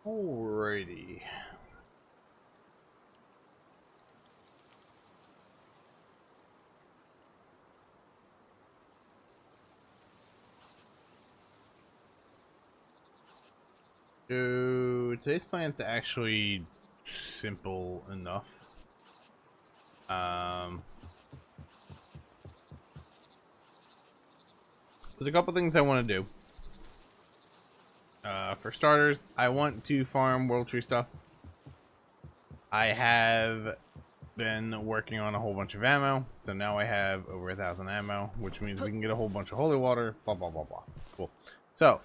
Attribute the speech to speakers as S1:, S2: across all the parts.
S1: Alrighty. So today's plan's actually simple enough. There's a couple things I want to do. For starters, I want to farm World Tree stuff. I have been working on a whole bunch of ammo, so now I have over 1,000 ammo, which means we can get a whole bunch of holy water. Blah blah blah blah. Cool. So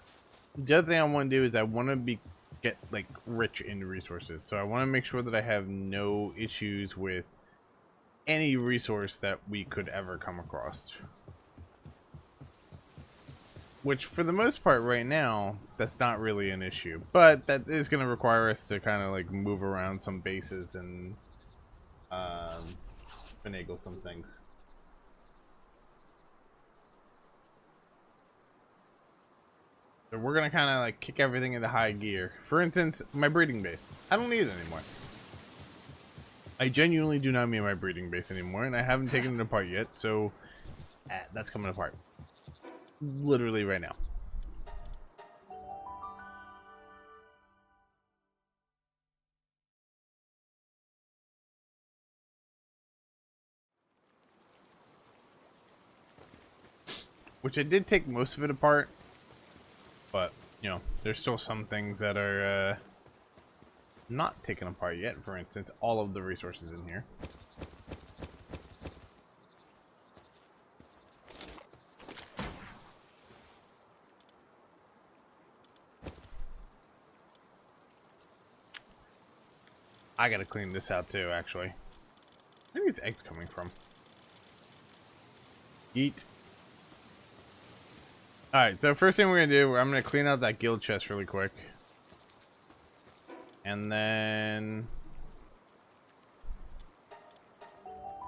S1: the other thing I want to do is I want to get like rich in resources. So I want to make sure that I have no issues with any resource that we could ever come across. Which, for the most part, right now, that's not really an issue. But that is going to require us to kind of like move around some bases and finagle some things. So we're going to kind of like kick everything into high gear. For instance, my breeding base. I don't need it anymore. I genuinely do not need my breeding base anymore, and I haven't taken it apart yet, so that's coming apart. Literally right now. Which I did take most of it apart, but you know, there's still some things that are not taken apart yet. For instance, all of the resources in here. I gotta clean this out too, actually. I think it's eggs coming from. Eat. Alright, so first thing we're gonna do, I'm gonna clean out that guild chest really quick. And then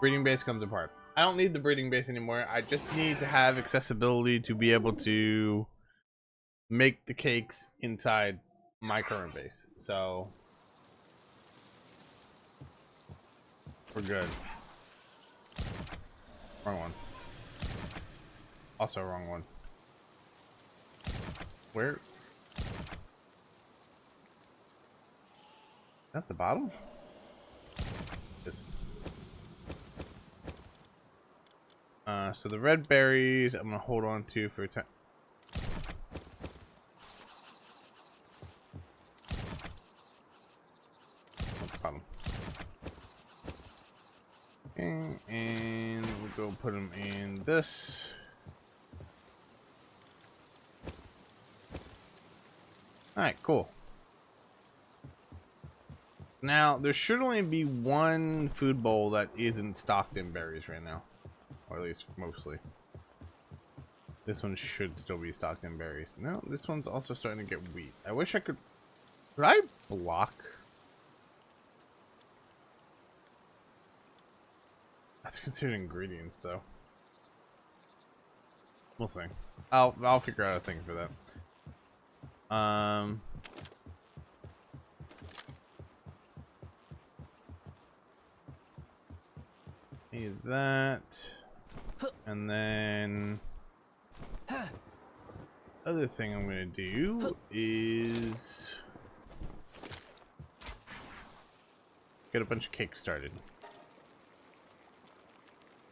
S1: breeding base comes apart. I don't need the breeding base anymore. I just need to have accessibility to be able to make the cakes inside my current base. So we're good. Wrong one. Also wrong one. Where? At the bottom? This. So the red berries I'm gonna hold on to for a time. Bottom. Okay, and we'll go put them in this. Alright, cool. Now, there should only be one food bowl that isn't stocked in berries right now. Or at least mostly. This one should still be stocked in berries. No, this one's also starting to get wheat. I wish I could... Could I block? That's considered ingredients, though. We'll see. I'll figure out a thing for that. Need that. And then other thing I'm gonna do is get a bunch of cakes started.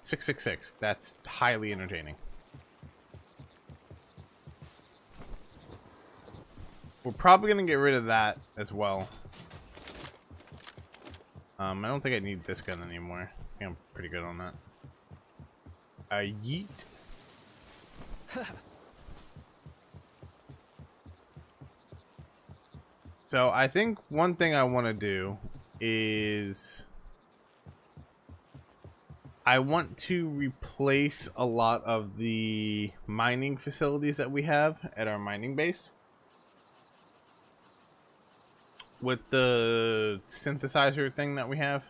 S1: 666. That's highly entertaining. We're probably gonna get rid of that as well. I don't think I need this gun anymore. I think I'm pretty good on that. Yeet. So I think one thing I want to do is I want to replace a lot of the mining facilities that we have at our mining base with the synthesizer thing that we have.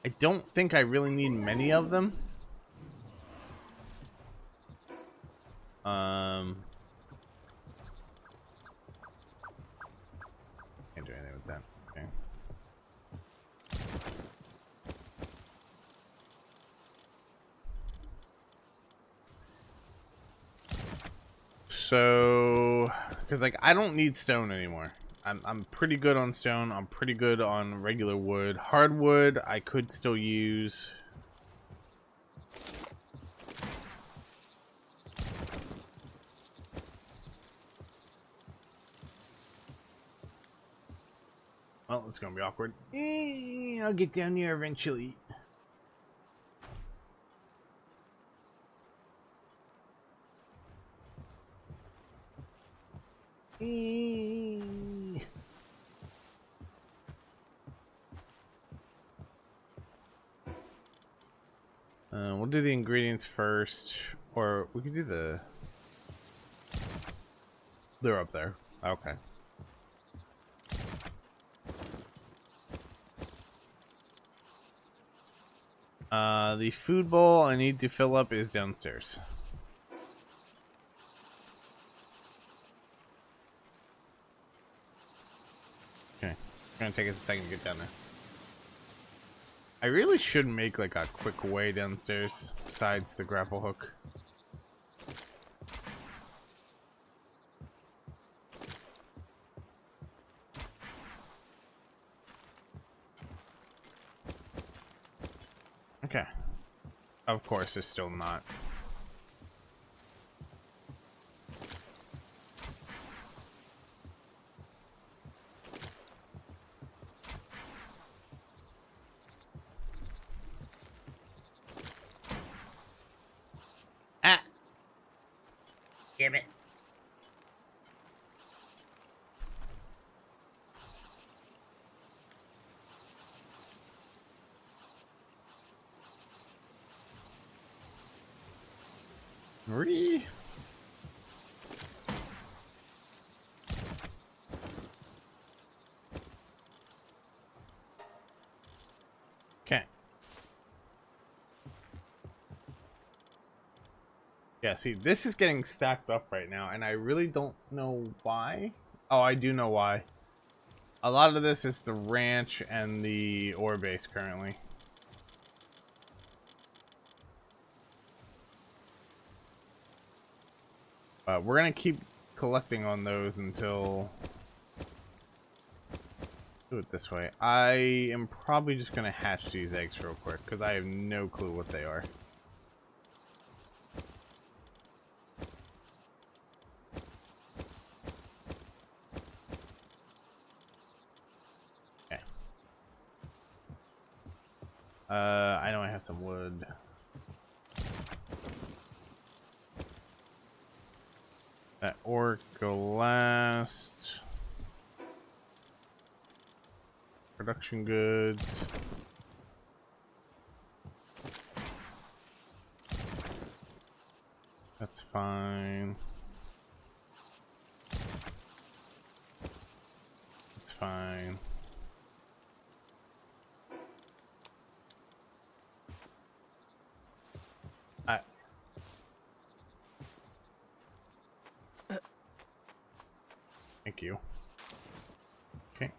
S1: I don't think I really need many of them. that. Okay. So, because like I don't need stone anymore. I'm pretty good on stone. I'm pretty good on regular wood. Hardwood I could still use. Well, it's gonna be awkward. I'll get down there eventually. We'll do the ingredients first, or we could do the. They're up there. Okay. The food bowl I need to fill up is downstairs. Okay. It's gonna take us a second to get down there. I really should make like a quick way downstairs besides the grapple hook. Okay. Of course, there's still not. Ah! Damn it. Marie? Okay. Yeah, see, this is getting stacked up right now, and I really don't know why. Oh, I do know why. A lot of this is the ranch and the ore base currently. But we're gonna keep collecting on those until... Do it this way. I am probably just gonna hatch these eggs real quick, because I have no clue what they are. Okay. I know I have some wood. That ore go last. Production goods. That's fine. That's fine. Thank you. Okay.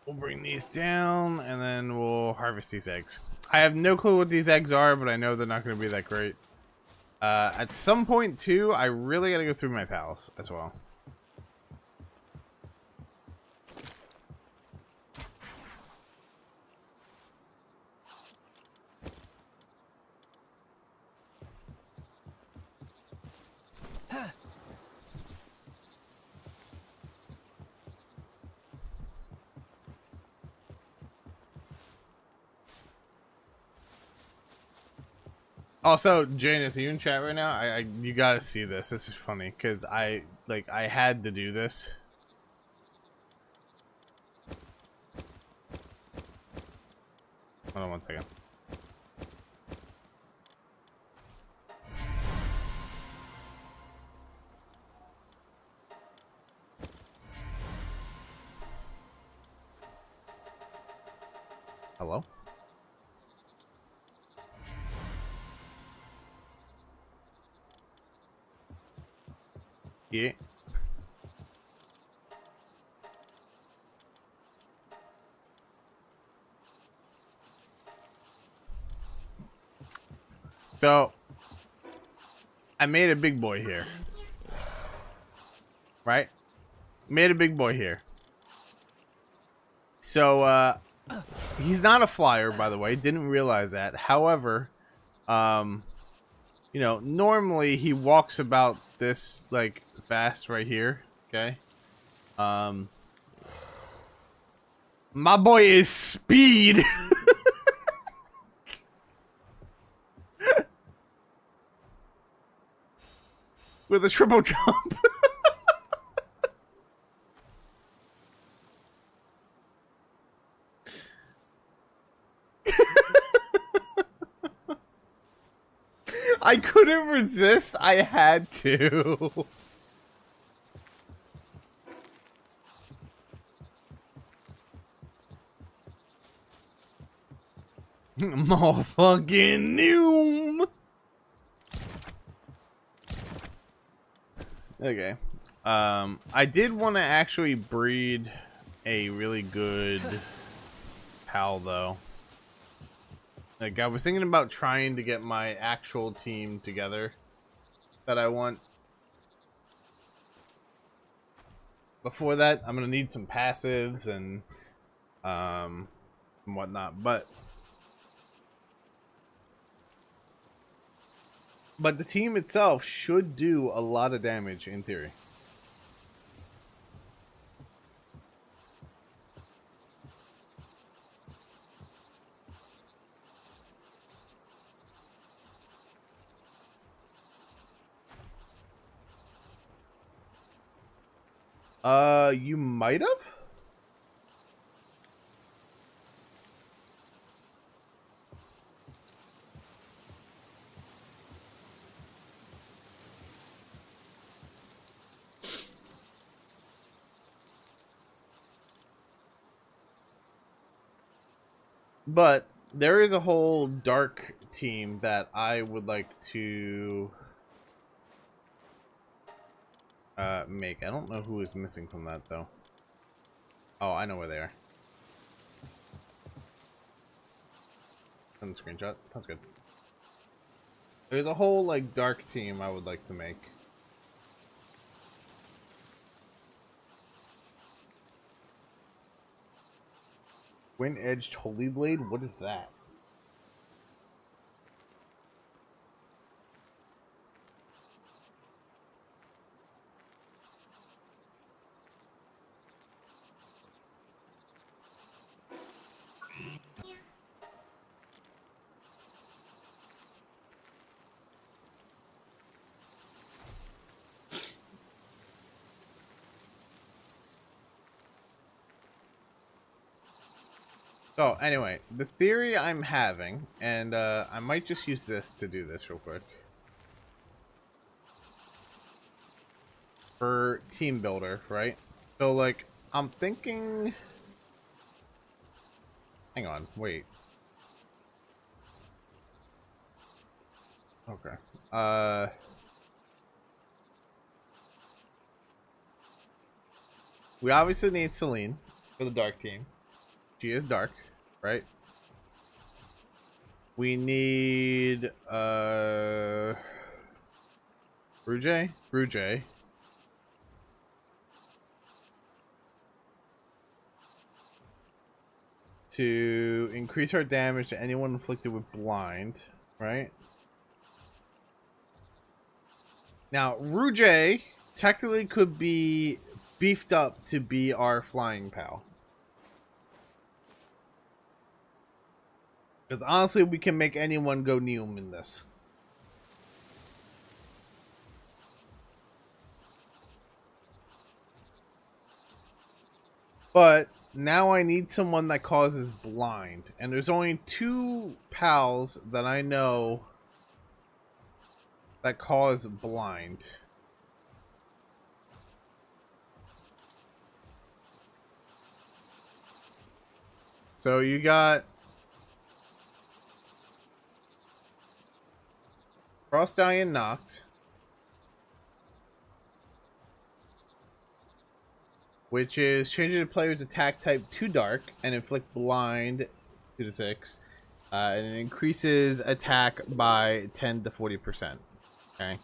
S1: We'll bring these down and then we'll harvest these eggs. I have no clue what these eggs are, but I know they're not going to be that great. At some point, too, I really got to go through my pals as well. Also, Janice, are you in chat right now? You gotta see this. This is funny because I had to do this. Hold on one second. Hello? Yeah. So, I made a big boy here. Right? Made a big boy here. So, he's not a flyer, by the way. Didn't realize that. However, you know, normally he walks about this, like, fast right here. Okay? My boy is speed. With a triple jump. I couldn't resist. I had to. Motherfucking noom. Okay. I did want to actually breed a really good pal, though. Like, I was thinking about trying to get my actual team together that I want. Before that, I'm gonna need some passives and whatnot, but the team itself should do a lot of damage in theory. You might have? But there is a whole dark team that I would like to make. I don't know who is missing from that, though. Oh, I know where they are. Send the screenshot. Sounds good. There's a whole, like, dark team I would like to make. Twin-edged Holy Blade? What is that? So, anyway, the theory I'm having, and I might just use this to do this real quick. For team builder, right? So, like, I'm thinking... Hang on, wait. Okay. We obviously need Celine for the dark team. She is dark, right? We need Rouge. To increase our damage to anyone inflicted with blind, right? Now, Rouge technically could be beefed up to be our flying pal. Because honestly, we can make anyone go Neum in this. But now I need someone that causes blind. And there's only 2 pals that I know that cause blind. So you got Frost Stallion knocked, which is changing the player's attack type to dark and inflict blind 2 to 6. And it increases attack by 10 to 40%. Okay.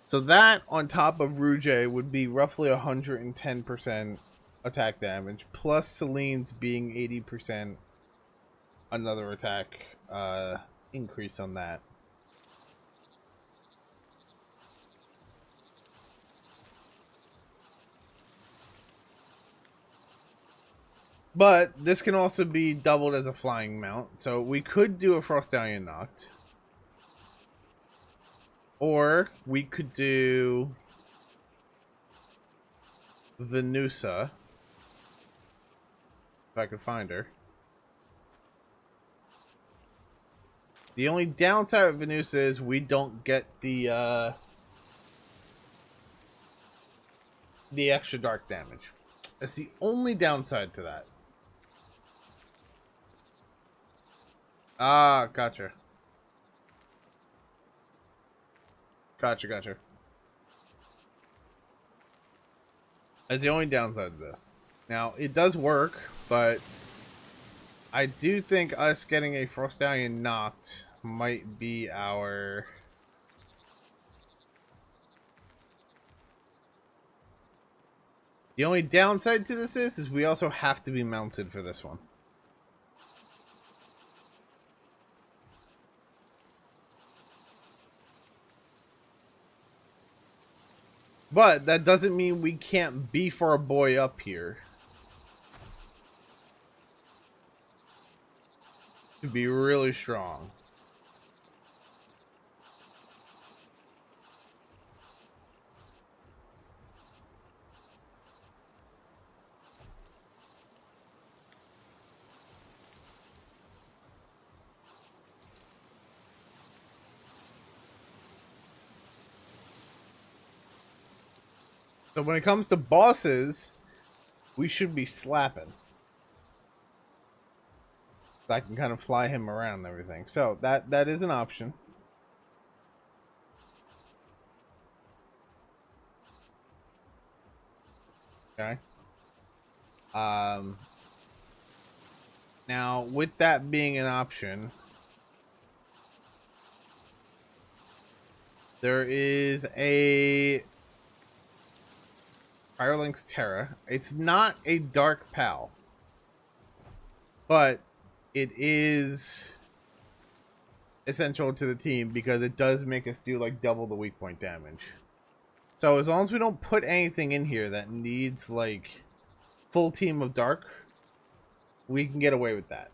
S1: So that on top of Rouge would be roughly 110% attack damage, plus Celine's being 80% another attack increase on that. But this can also be doubled as a flying mount, so we could do a Frost Stallion Noct. Or we could do Venusa, if I could find her. The only downside of Venusa is we don't get the extra dark damage. That's the only downside to that. Ah, gotcha. Gotcha. That's the only downside to this. Now, it does work, but I do think us getting a Frost Stallion Noct might be our... The only downside to this is we also have to be mounted for this one. But that doesn't mean we can't beef our boy up here to be really strong. So when it comes to bosses, we should be slapping. So I can kind of fly him around and everything. So that is an option. Okay. Now with that being an option, there is a Firelink's Terra. It's not a Dark Pal, but it is essential to the team because it does make us do like double the weak point damage. So as long as we don't put anything in here that needs like full team of Dark, we can get away with that.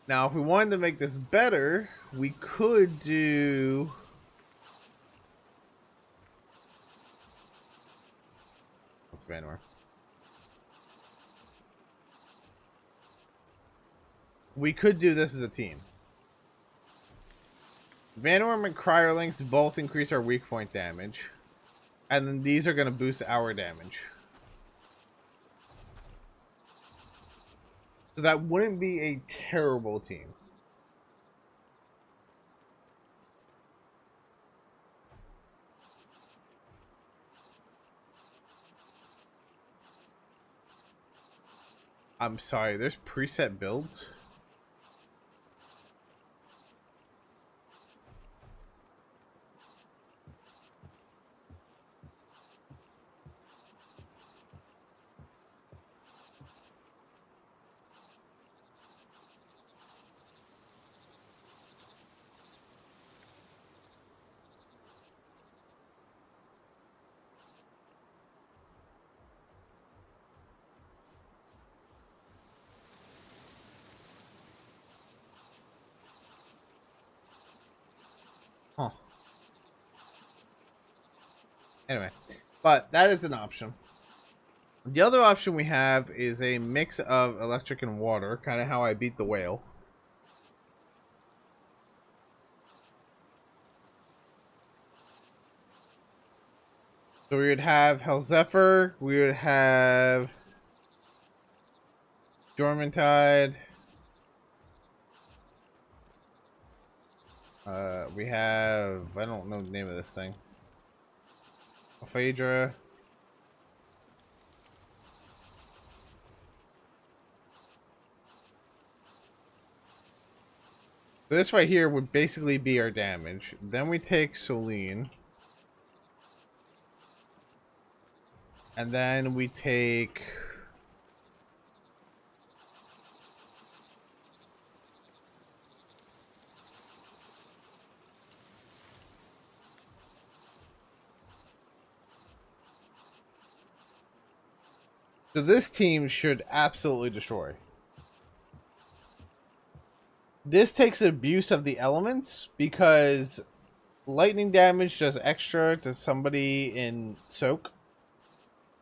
S1: Now, if we wanted to make this better, we could do... What's Vanor? We could do this as a team. Vanorm and Cryolinks both increase our weak point damage. And then these are going to boost our damage. So that wouldn't be a terrible team. I'm sorry, there's preset builds? Huh. Anyway, but that is an option. The other option we have is a mix of electric and water, kind of how I beat the whale. So we would have Hellzephyr, we would have Dormantide, we have, I don't know the name of this thing, Phaedra, So this right here would basically be our damage. Then we take Celine. And then we take... So this team should absolutely destroy. This takes abuse of the elements because lightning damage does extra to somebody in Soak.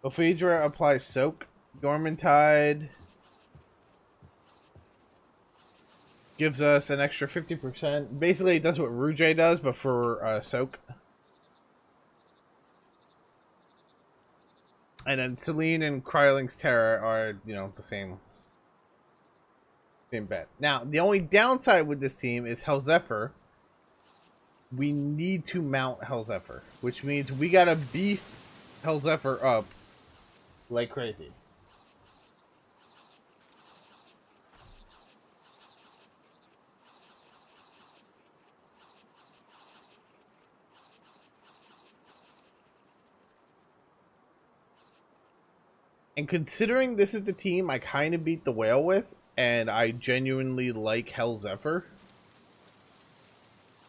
S1: Ophiedra applies Soak. Dormantide gives us an extra 50%. Basically, it does what Rouge does, but for Soak. And then Celine and Kryling's Terror are, you know, the same bet. Now, the only downside with this team is Hellzephyr. We need to mount Hellzephyr, which means we gotta beef Hellzephyr up like crazy. And considering this is the team I kind of beat the whale with, and I genuinely like Hellzephyr.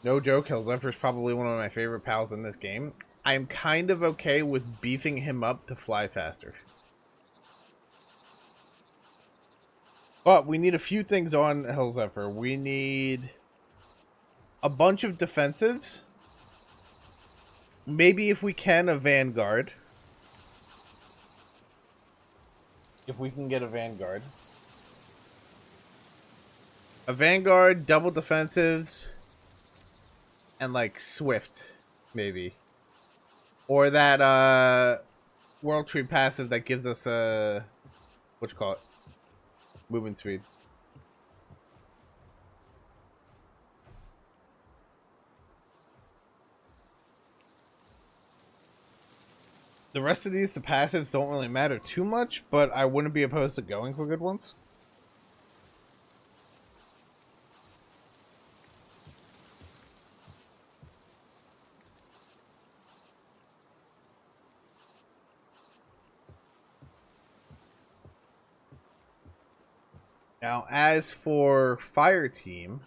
S1: No joke, Hellzephyr is probably one of my favorite pals in this game. I'm kind of okay with beefing him up to fly faster. But we need a few things on Hellzephyr. We need a bunch of defensives. Maybe if we can, a Vanguard. If we can get a Vanguard. A Vanguard, double defensives, and like Swift, maybe. Or that World Tree passive that gives us a what you call it? Movement speed. The rest of these, the passives don't really matter too much, but I wouldn't be opposed to going for good ones. Now, as for Fire Team,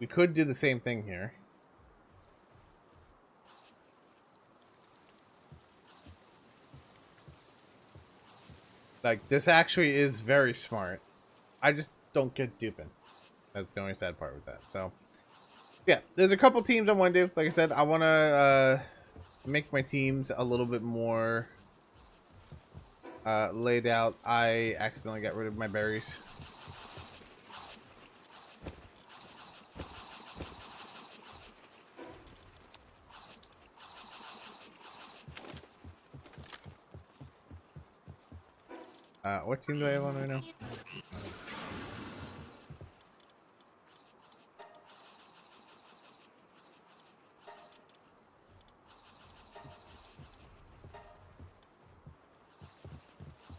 S1: we could do the same thing here. Like, this actually is very smart. I just don't get duping. That's the only sad part with that. So, yeah, there's a couple teams I want to do. Like I said, I want to make my teams a little bit more laid out. I accidentally got rid of my berries. What team do I have on right now?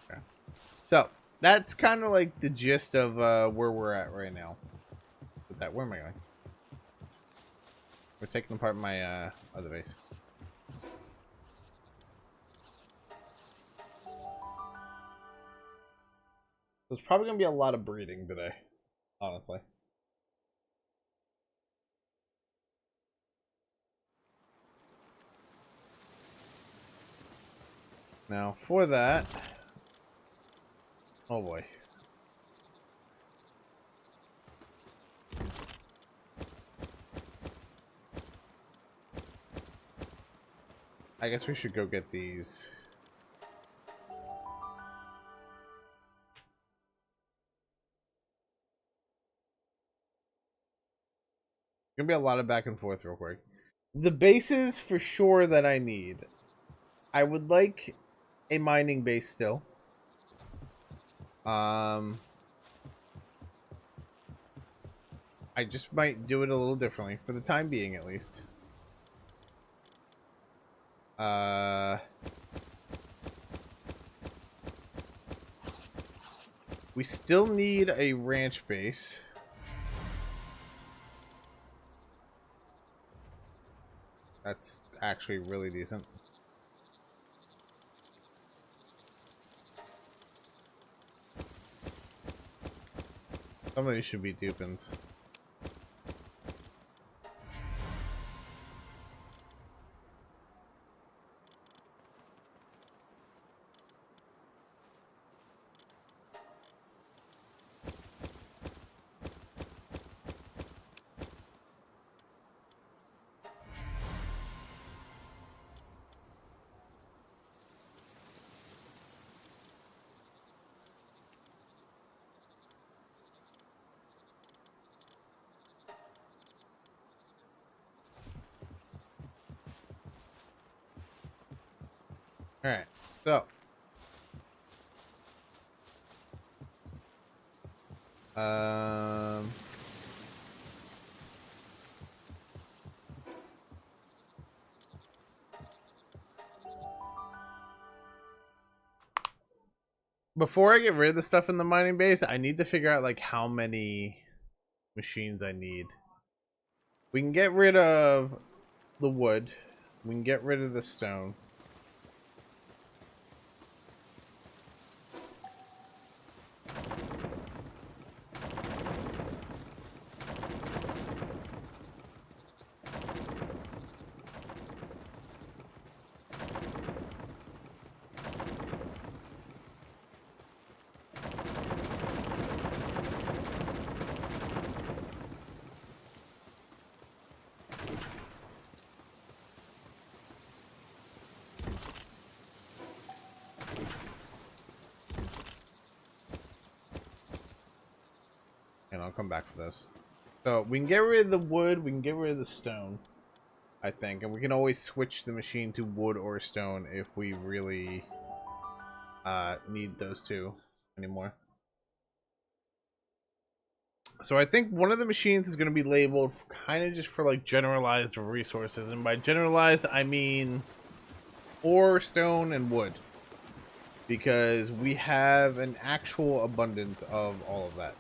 S1: Okay. So, that's kind of like the gist of where we're at right now. With that, where am I going? We're taking apart my other base. There's probably going to be a lot of breeding today, honestly. Now, for that... Oh boy. I guess we should go get these. Gonna be a lot of back and forth real quick. The bases for sure that I need. I would like a mining base still. I just might do it a little differently for the time being, at least. We still need a ranch base. That's actually really decent. Some of these should be dupins. All right, so before I get rid of the stuff in the mining base, I need to figure out like how many machines I need. We can get rid of the wood. We can get rid of the stone. And I'll come back for this. So we can get rid of the wood, we can get rid of the stone, I think. And we can always switch the machine to wood or stone if we really need those two anymore. So I think one of the machines is going to be labeled kind of just for like generalized resources. And by generalized, I mean ore, stone, and wood. Because we have an actual abundance of all of that.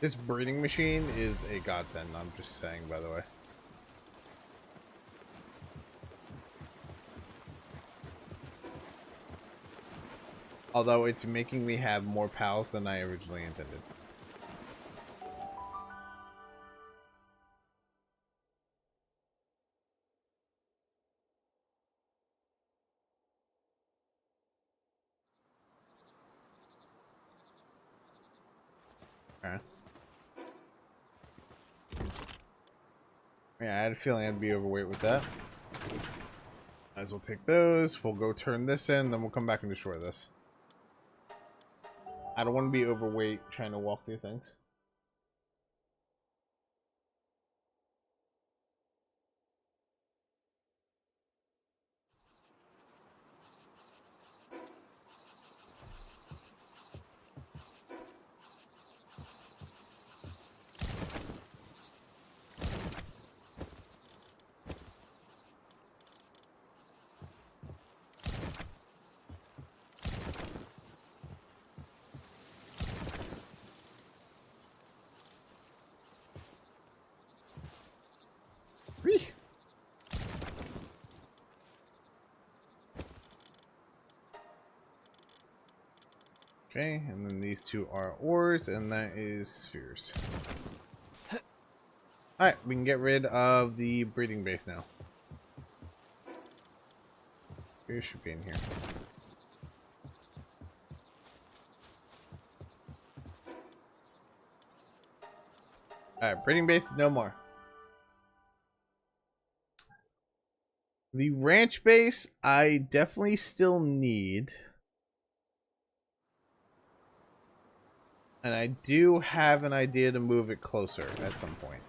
S1: This breeding machine is a godsend, I'm just saying, by the way. Although it's making me have more pals than I originally intended. Okay. Yeah, I had a feeling I'd be overweight with that. Might as well take those. We'll go turn this in, then we'll come back and destroy this. I don't want to be overweight trying to walk through things. Okay, and then these two are ores, and that is spheres. Alright, we can get rid of the breeding base now. Spheres should be in here. Alright, breeding base is no more. The ranch base, I definitely still need. And I do have an idea to move it closer at some point.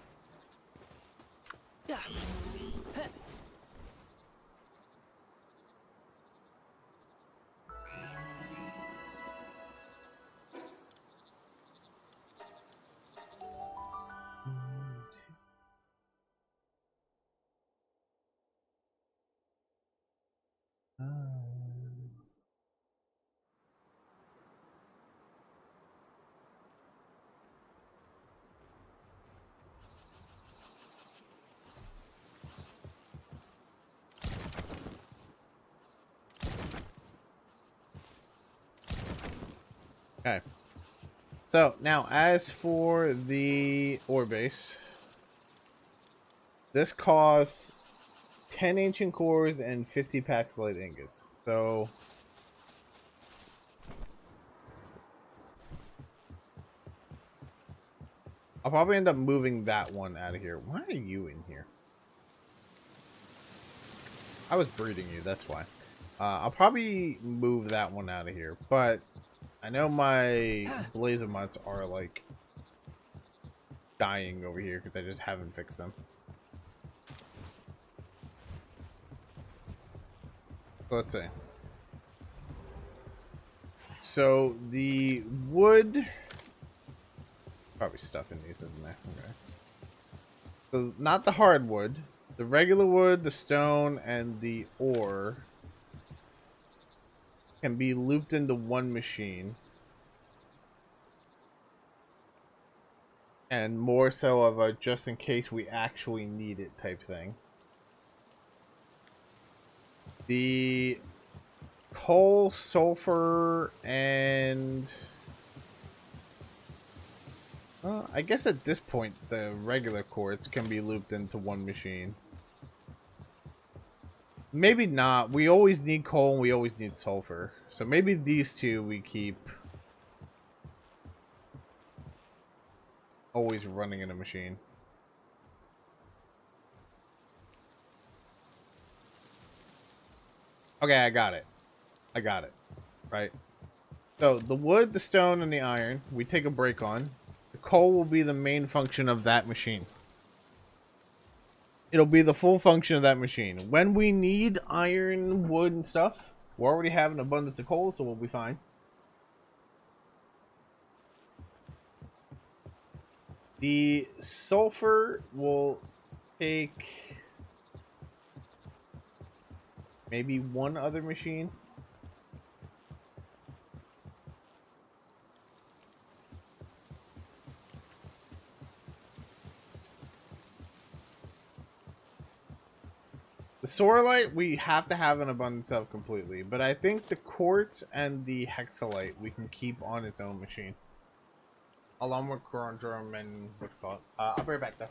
S1: Okay. So now, as for the ore base, this costs 10 ancient cores and 50 packs light ingots. So I'll probably end up moving that one out of here. Why are you in here? I was breeding you, that's why. I'll probably move that one out of here, but I know my blazer mutts are like dying over here because I just haven't fixed them. So let's see. So the wood, probably stuff in these, isn't there? Okay. So not the hardwood, the regular wood, the stone, and the ore can be looped into one machine. And more so of a just in case we actually need it type thing. The coal, sulfur, and I guess at this point the regular quartz can be looped into one machine. Maybe not. We always need coal and we always need sulfur. So maybe these two we keep always running in a machine. Okay, I got it. I got it. Right. So the wood, the stone, and the iron we take a break on. The coal will be the main function of that machine. It'll be the full function of that machine. When we need iron, wood, and stuff, we already have an abundance of coal, so we'll be fine. The sulfur will take maybe one other machine. The sorolite we have to have an abundance of completely, but I think the quartz and the hexalite we can keep on its own machine. Along with corundrum and what's it called. I'll be right back though.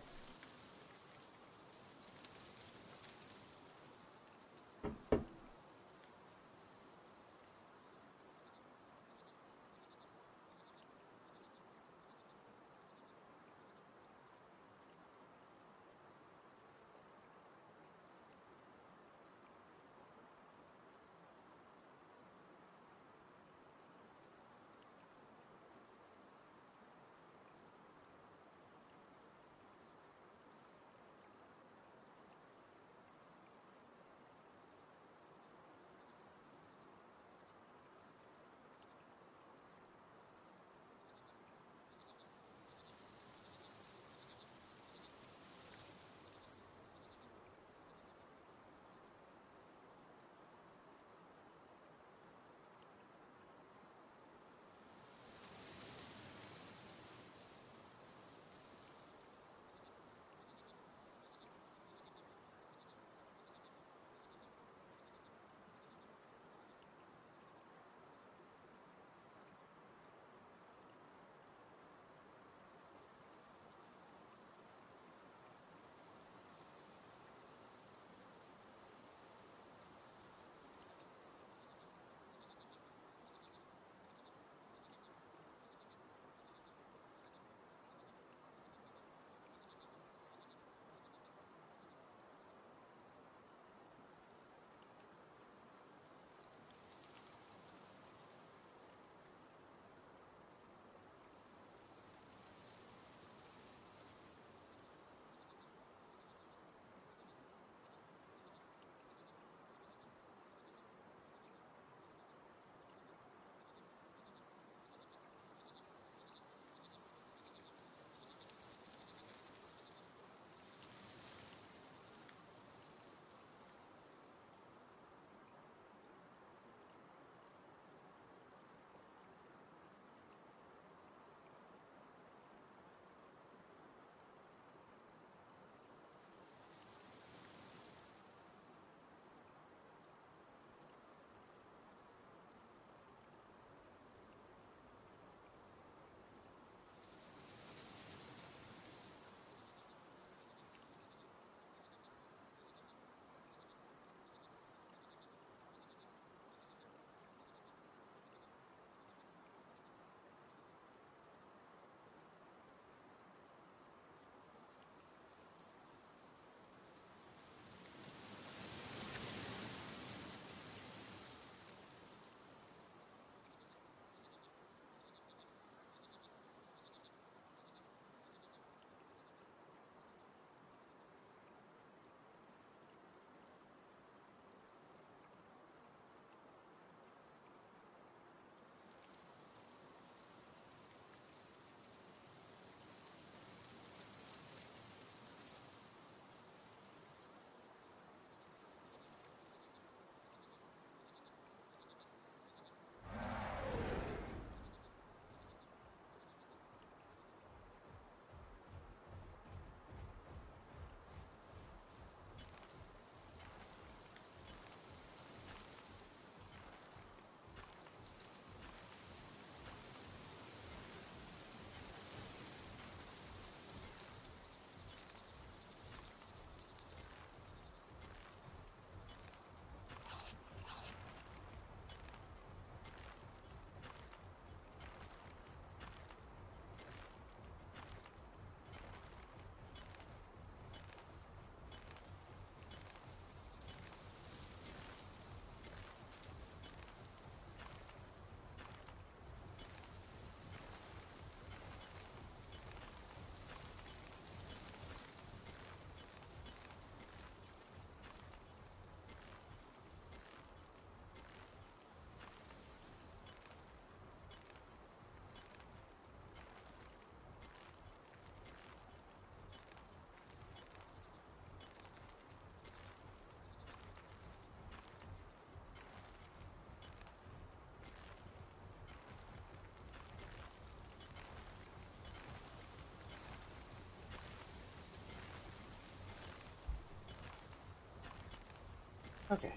S1: Okay,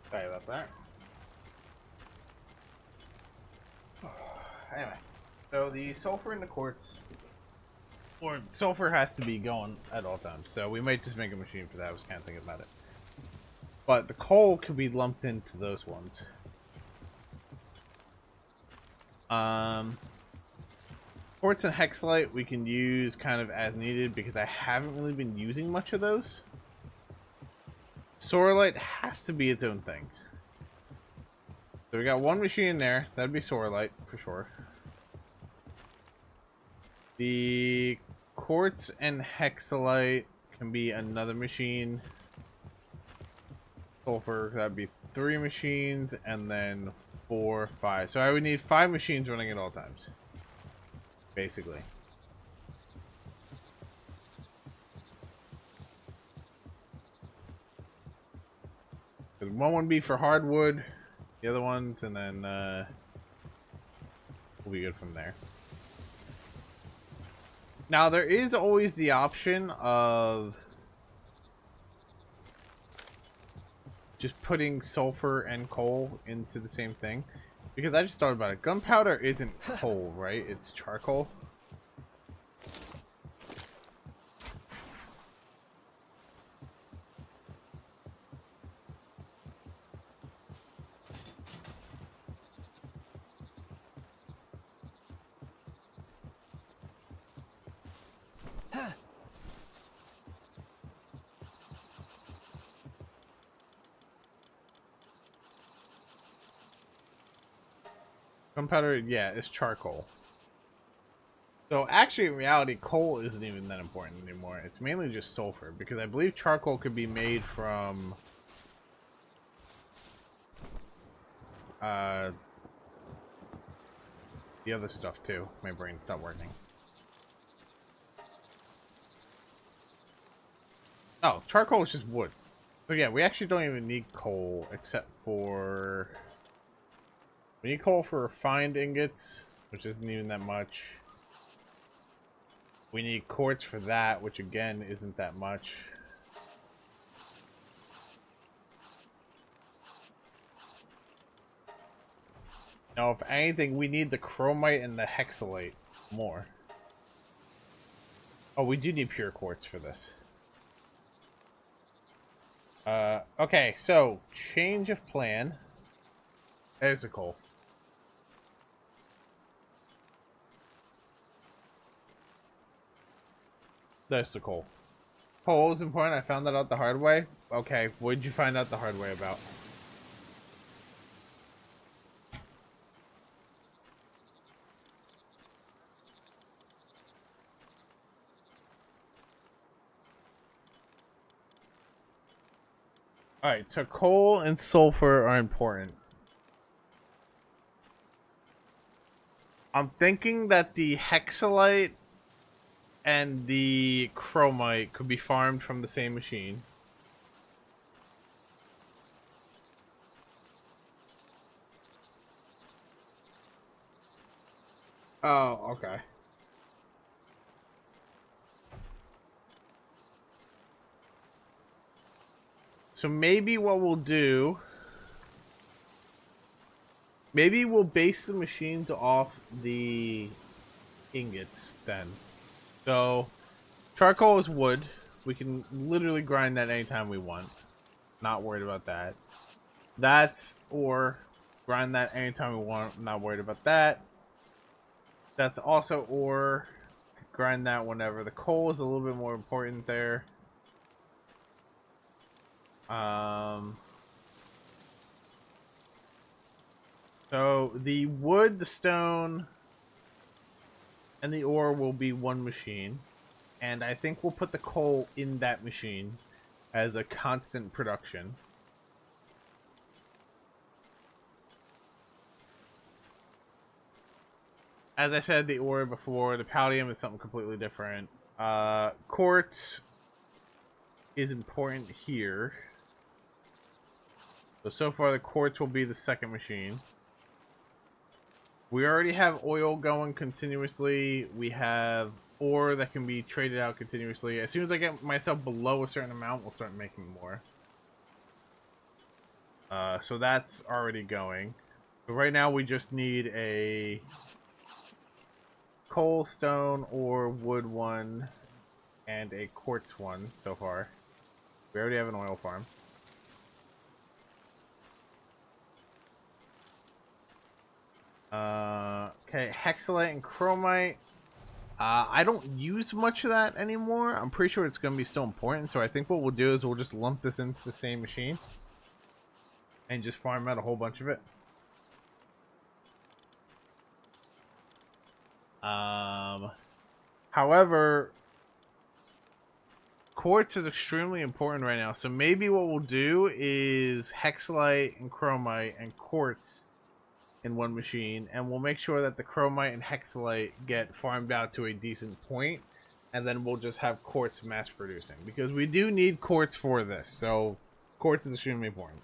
S1: sorry about that. Anyway, so the sulfur in the quartz, or sulfur has to be going at all times, so we might just make a machine for that. I was kind of thinking about it. But the coal could be lumped into those ones. Quartz and hexalite we can use kind of as needed because I haven't really been using much of those. Sorelite has to be its own thing. So we got one machine in there. That'd be Sorelite for sure. The quartz and hexalite can be another machine. Sulfur, that'd be 3 machines, and then 4, 5. So I would need 5 machines running at all times, basically. One would be for hardwood, the other ones, and then we'll be good from there. Now there is always the option of just putting sulfur and coal into the same thing, because I just thought about it. Gunpowder isn't coal, right? It's charcoal. Gunpowder, yeah, is charcoal. So actually, in reality, coal isn't even that important anymore. It's mainly just sulfur, because I believe charcoal could be made from the other stuff too. My brain's not working. Oh, charcoal is just wood. So yeah, we actually don't even need coal, except for... We need coal for refined ingots, which isn't even that much. We need quartz for that, which again isn't that much. Now, if anything, we need the chromite and the hexalite more. Oh, we do need pure quartz for this. Okay, so change of plan. There's the coal. There's the coal. Coal is important. I found that out the hard way. Okay, what did you find out the hard way about? Alright, so coal and sulfur are important. I'm thinking that the hexalite and the chromite could be farmed from the same machine. Oh, okay. So maybe what we'll do... Maybe we'll base the machines off the ingots then. So, charcoal is wood. We can literally grind that anytime we want. Not worried about that. That's ore. Grind that anytime we want. Not worried about that. That's also ore. Grind that whenever. The coal is a little bit more important there. So the wood, the stone, and the ore will be one machine. And I think we'll put the coal in that machine as a constant production. As I said, the ore before, the palladium is something completely different. Quartz is important here. So far the quartz will be the second machine. We already have oil going continuously. We have ore that can be traded out continuously. As soon as I get myself below a certain amount, we'll start making more. So that's already going. So right now we just need a coal, stone, or wood one, and a quartz one so far. We already have an oil farm. Okay, hexalite and chromite. I don't use much of that anymore. I'm pretty sure it's going to be still important. So I think what we'll do is we'll just lump this into the same machine and just farm out a whole bunch of it. However, quartz is extremely important right now. So maybe what we'll do is hexalite and chromite and quartz in one machine, and we'll make sure that the chromite and hexalite get farmed out to a decent point, and then we'll just have quartz mass producing, because we do need quartz for this. So quartz is extremely important.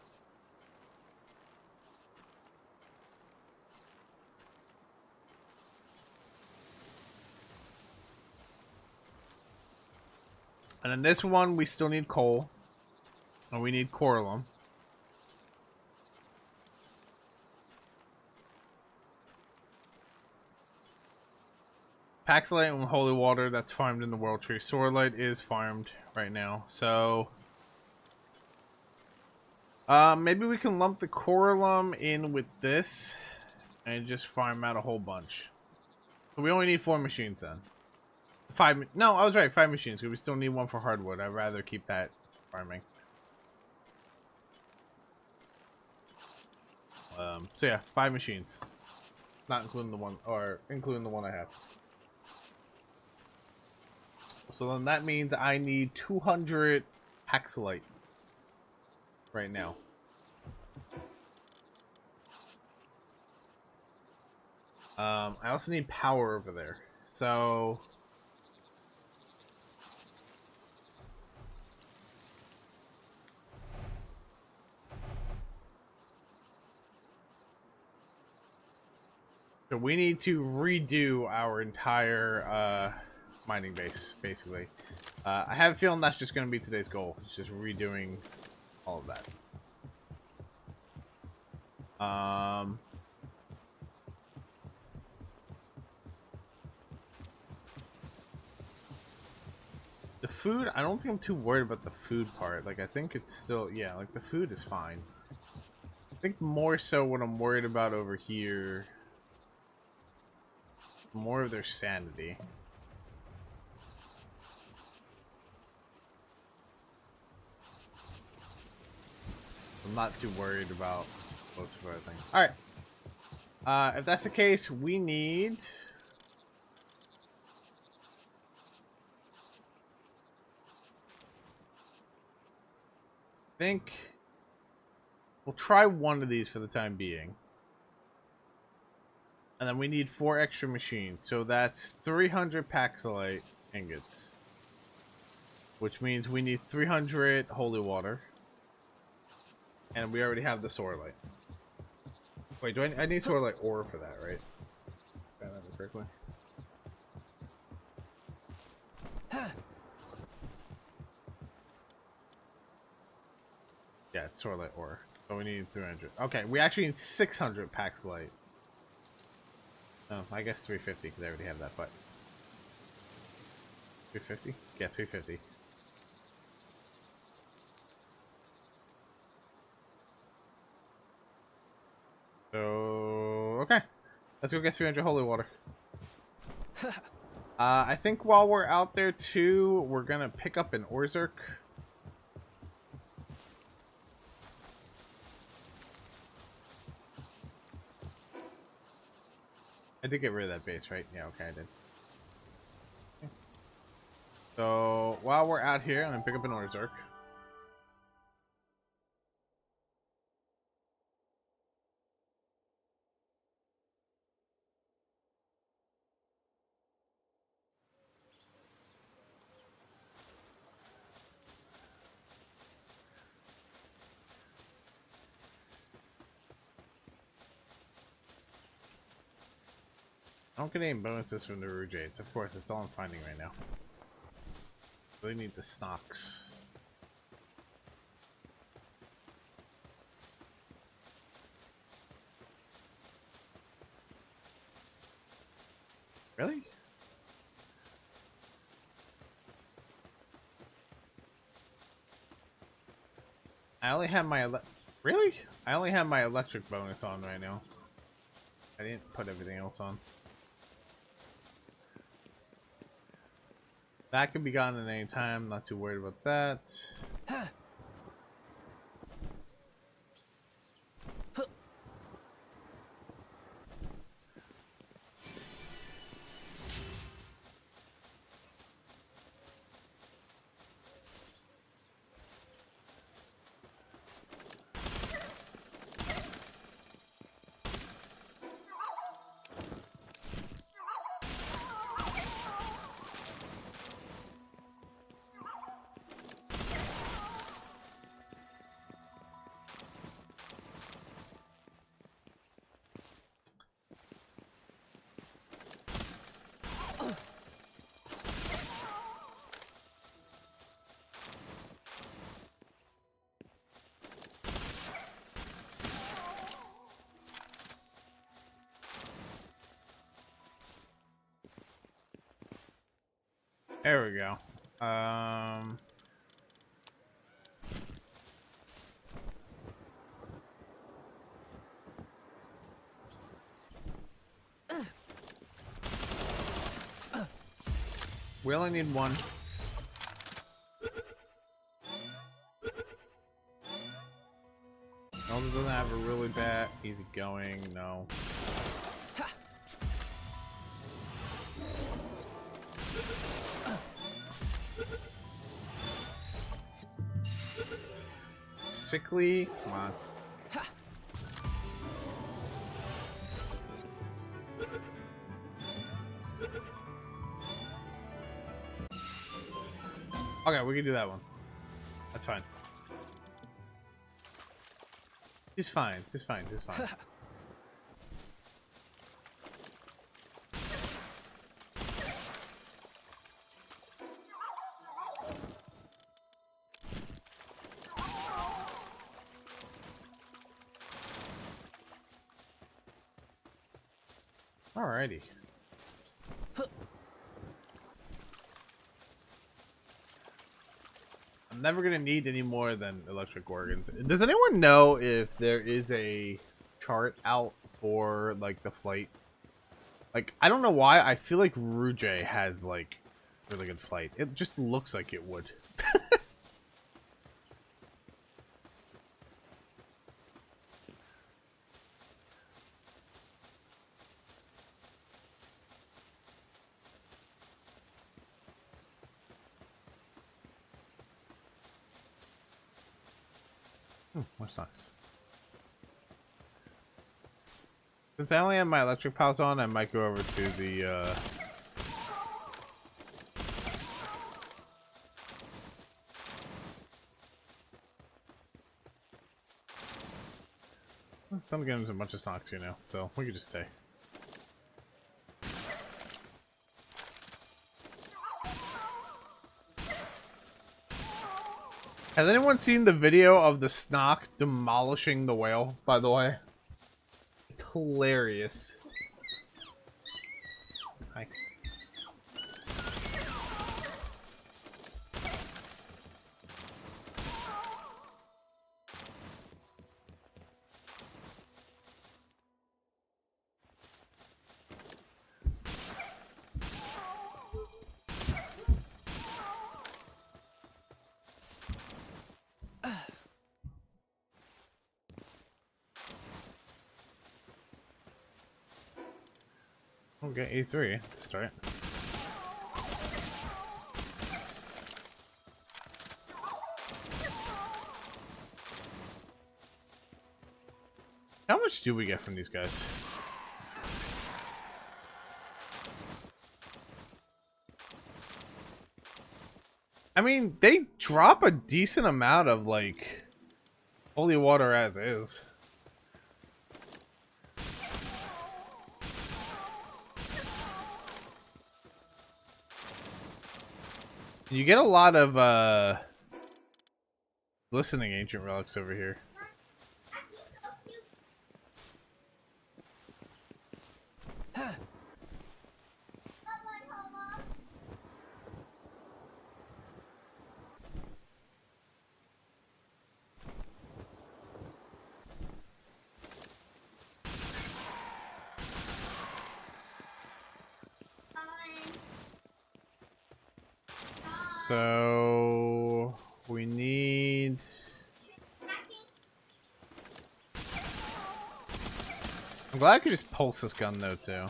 S1: And in this one we still need coal, and we need coralum. Paxilite and holy water, that's farmed in the world tree. Sorlite is farmed right now. So maybe we can lump the coralum in with this and just farm out a whole bunch. So we only need 4 machines then. No, I was right, 5 machines, because we still need one for hardwood. I'd rather keep that farming. So yeah, 5 machines. Not including the one, or including the one I have. So then that means I need 200 hexalite right now. I also need power over there. So we need to redo our entire mining base, basically. I have a feeling that's just going to be today's goal. It's just redoing all of that. The food, I don't think I'm too worried about the food part. Like, I think it's still, yeah, like the food is fine. I think more so what I'm worried about over here, more of their sanity. I'm not too worried about most of other things. Alright. If that's the case, we need... I think we'll try one of these for the time being. And then we need 4 extra machines. So that's 300 paxilite ingots. Which means we need 300 holy water. And we already have the sorlite. Wait, do I need sorlite ore for that, right? If I remember correctly. Yeah, it's sorlite ore. So we need 300. Okay, we actually need 600 paxilite. Oh, I guess 350 because I already have that, but 350? Yeah, 350. So, okay. Let's go get 300 holy water. I think while we're out there too, we're gonna pick up an Orzerk. I did get rid of that base, right? Yeah, okay, I did. Okay. So, while we're out here, I'm gonna pick up an Orzerk. I don't get any bonuses from the Rougeades. Of course, that's all I'm finding right now. Really need the stocks. Really? I only have my really? I only have my electric bonus on right now. I didn't put everything else on. That could be gone at any time. Not too worried about that. There we go. We only need one. Zelda doesn't have a really bad easy going, no. Sickly, come on. Okay, we can do that one. That's fine. He's fine. He's fine. He's fine. Alrighty. I'm never gonna need any more than electric organs. Does anyone know if there is a chart out for like the flight? Like, I don't know why. I feel like Rouge has like really good flight. It just looks like it would. More stocks. Since I only have my electric pals on, I might go over to the I'm getting a bunch of stocks here now, so we can just stay. Has anyone seen the video of the snock demolishing the whale, by the way? It's hilarious. Hi. Okay, A3 to start. How much do we get from these guys? I mean, they drop a decent amount of, like, holy water as is. You get a lot of, listening ancient relics over here. So we need. I'm glad I could just pulse this gun though too.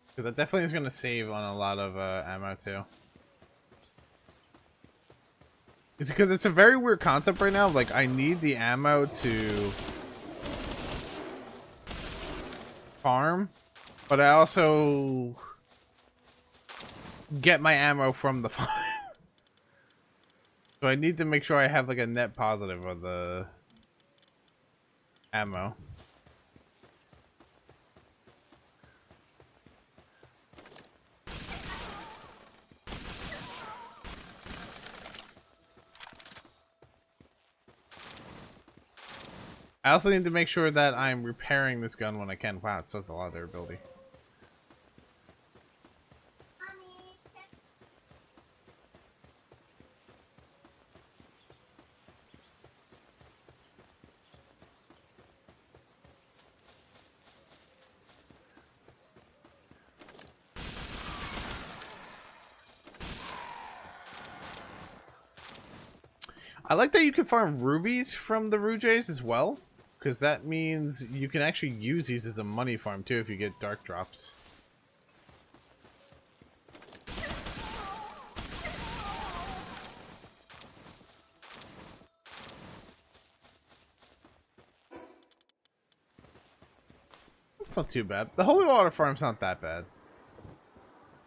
S1: Because that definitely is going to save on a lot of ammo too. It's because it's a very weird concept right now. Like, I need the ammo to farm, but I also get my ammo from the farm. So I need to make sure I have like a net positive of the ammo. I also need to make sure that I'm repairing this gun when I can. Wow, it shows a lot of durability. I like that you can farm rubies from the Rujays as well, because that means you can actually use these as a money farm too if you get dark drops. It's not too bad. The holy water farm's not that bad.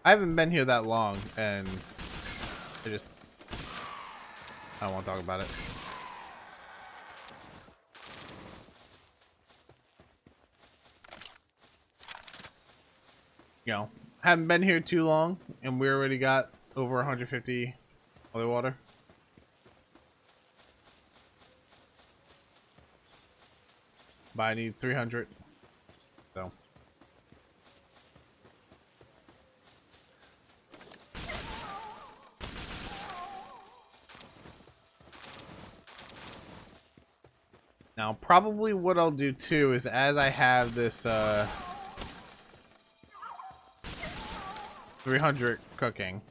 S1: I haven't been here that long, and I don't want to talk about it. You know, haven't been here too long, and we already got over 150 holy water. But I need 300. So. Now, probably what I'll do too is as I have this 300 cooking,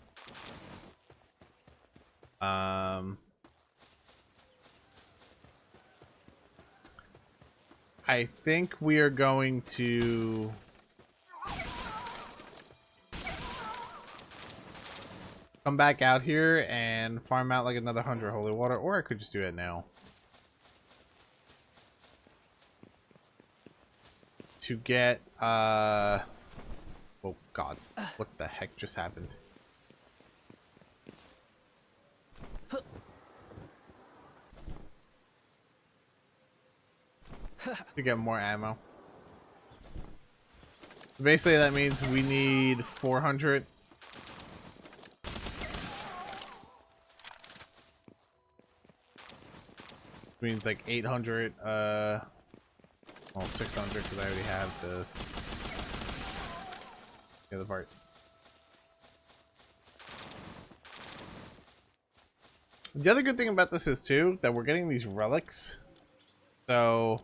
S1: I think we are going to come back out here and farm out like another 100 holy water, or I could just do it now. To get, oh god, what the heck just happened? To get more ammo. Basically, that means we need 400. Means like 800, well, 600 because I already have the other part. The other good thing about this is too that we're getting these relics, so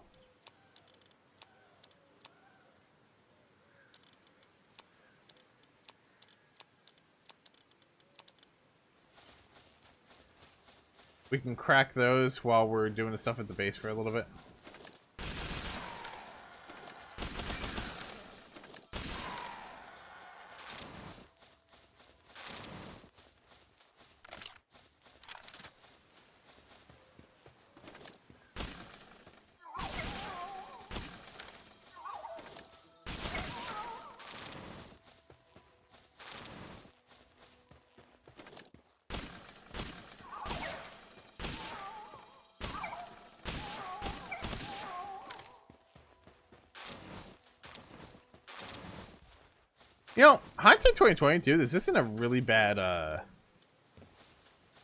S1: we can crack those while we're doing the stuff at the base for a little bit. You know, hindsight 2022, this isn't a really bad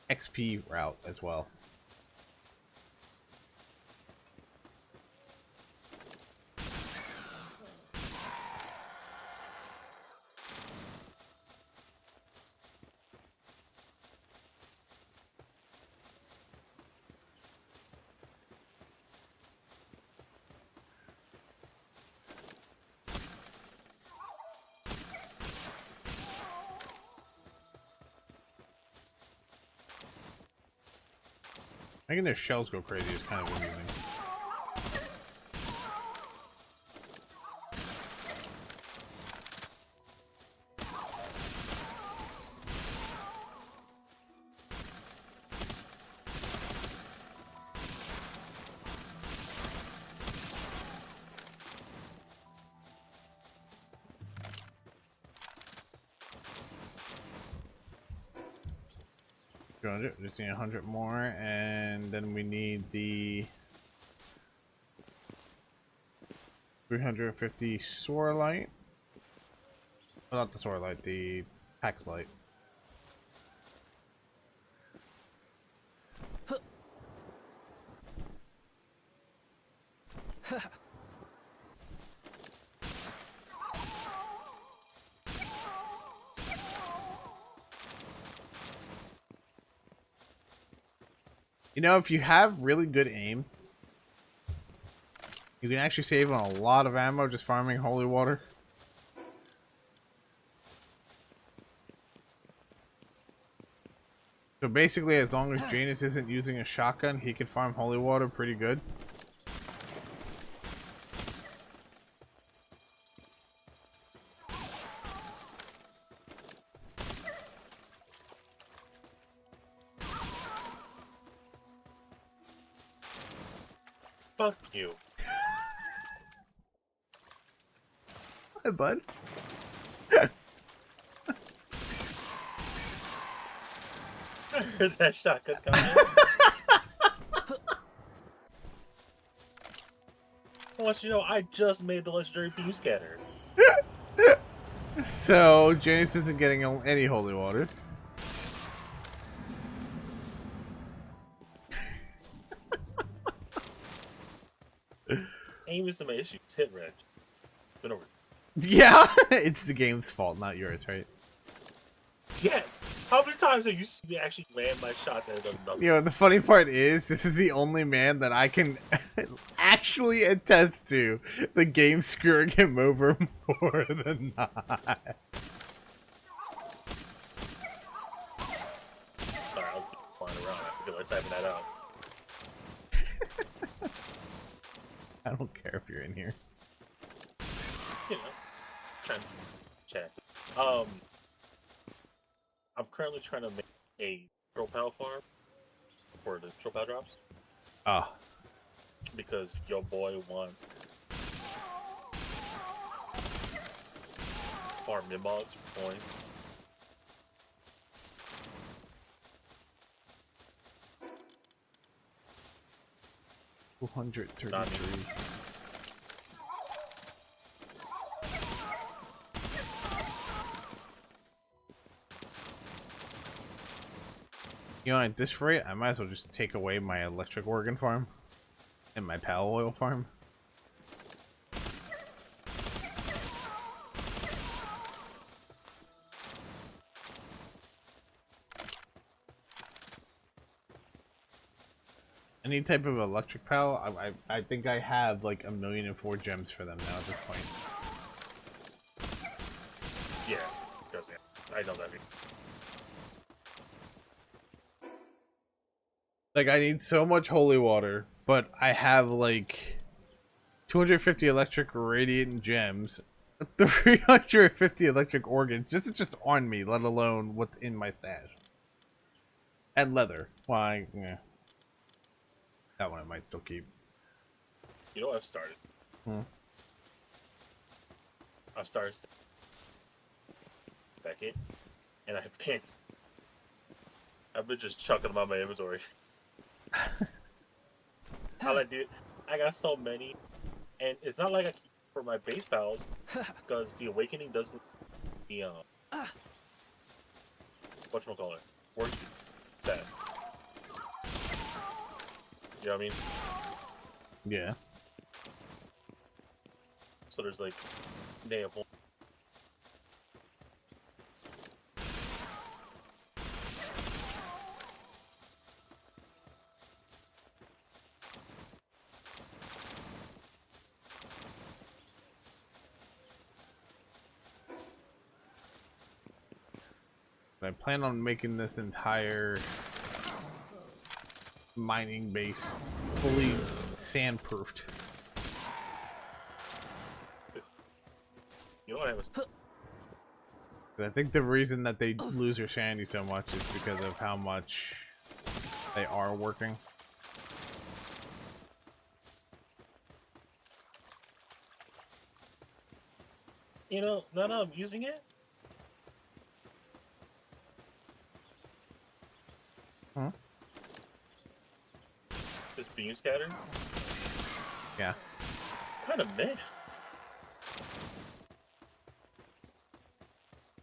S1: XP route as well. Making their shells go crazy is kind of amusing. Just need 100 more, and then we need the 350 soar light. Well, not the soar light, the Pax light. You know, if you have really good aim, you can actually save on a lot of ammo just farming holy water. So basically, as long as Janus isn't using a shotgun, he can farm holy water pretty good.
S2: Fuck you.
S1: Hi, bud.
S2: I heard that shotgun coming. I want you to know, I just made the legendary beam scanner.
S1: So, Janus isn't getting any holy water.
S2: Aim is my issue. It's hit wrench. Been over.
S1: Yeah, it's the game's fault, not yours, right?
S2: Yeah. How many times have you seen me actually land my shots and it does nothing?
S1: You know, the funny part is, this is the only man that I can actually attest to the game screwing him over more than not.
S2: Sorry, I was flying around. I forget what typing that out.
S1: I don't care if you're in here.
S2: You know, trying to chat. I'm currently trying to make a tropal farm for the tropal drops.
S1: Ah.
S2: Because your boy wants farm mimogs for coins.
S1: $233. You know, at this rate, I might as well just take away my electric organ farm and my pal oil farm. Any type of electric pal, I think I have like 1,000,004 gems for them now at this point.
S2: Yeah, because yeah, I know that.
S1: Like, I need so much holy water, but I have like 250 electric radiant gems, 350 electric organs just on me, let alone what's in my stash. And leather. Why? Yeah. That one I might still keep.
S2: You know what I've started? I've started back in, and I've been just chucking them on my inventory. How I did, I got so many, and it's not like I keep for my base pals because the awakening doesn't the whatchamacallit, work set. You know what I mean?
S1: Yeah.
S2: So there's like they have one.
S1: I plan on making this entire mining base, fully sandproofed.
S2: You know what I was.
S1: I think the reason that they lose their sandy so much is because of how much they are working.
S2: You know, now that I'm using it.
S1: Huh?
S2: This beam scatter.
S1: Yeah.
S2: Kind of meh.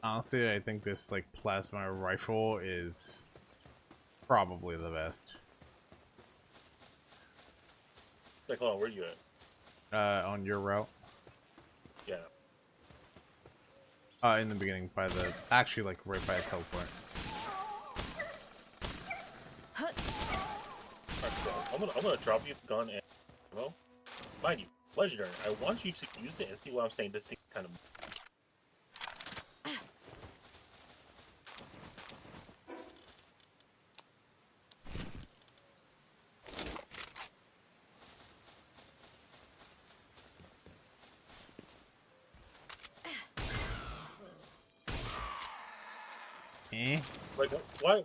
S1: Honestly, I think this like plasma rifle is probably the best.
S2: Like, hold on, where are you at?
S1: On your route.
S2: Yeah.
S1: In the beginning, by the actually like right by a teleport.
S2: Alright, I'm gonna drop you the gun and ammo. Mind you, legendary. I want you to use it and see what I'm saying. This thing kind of.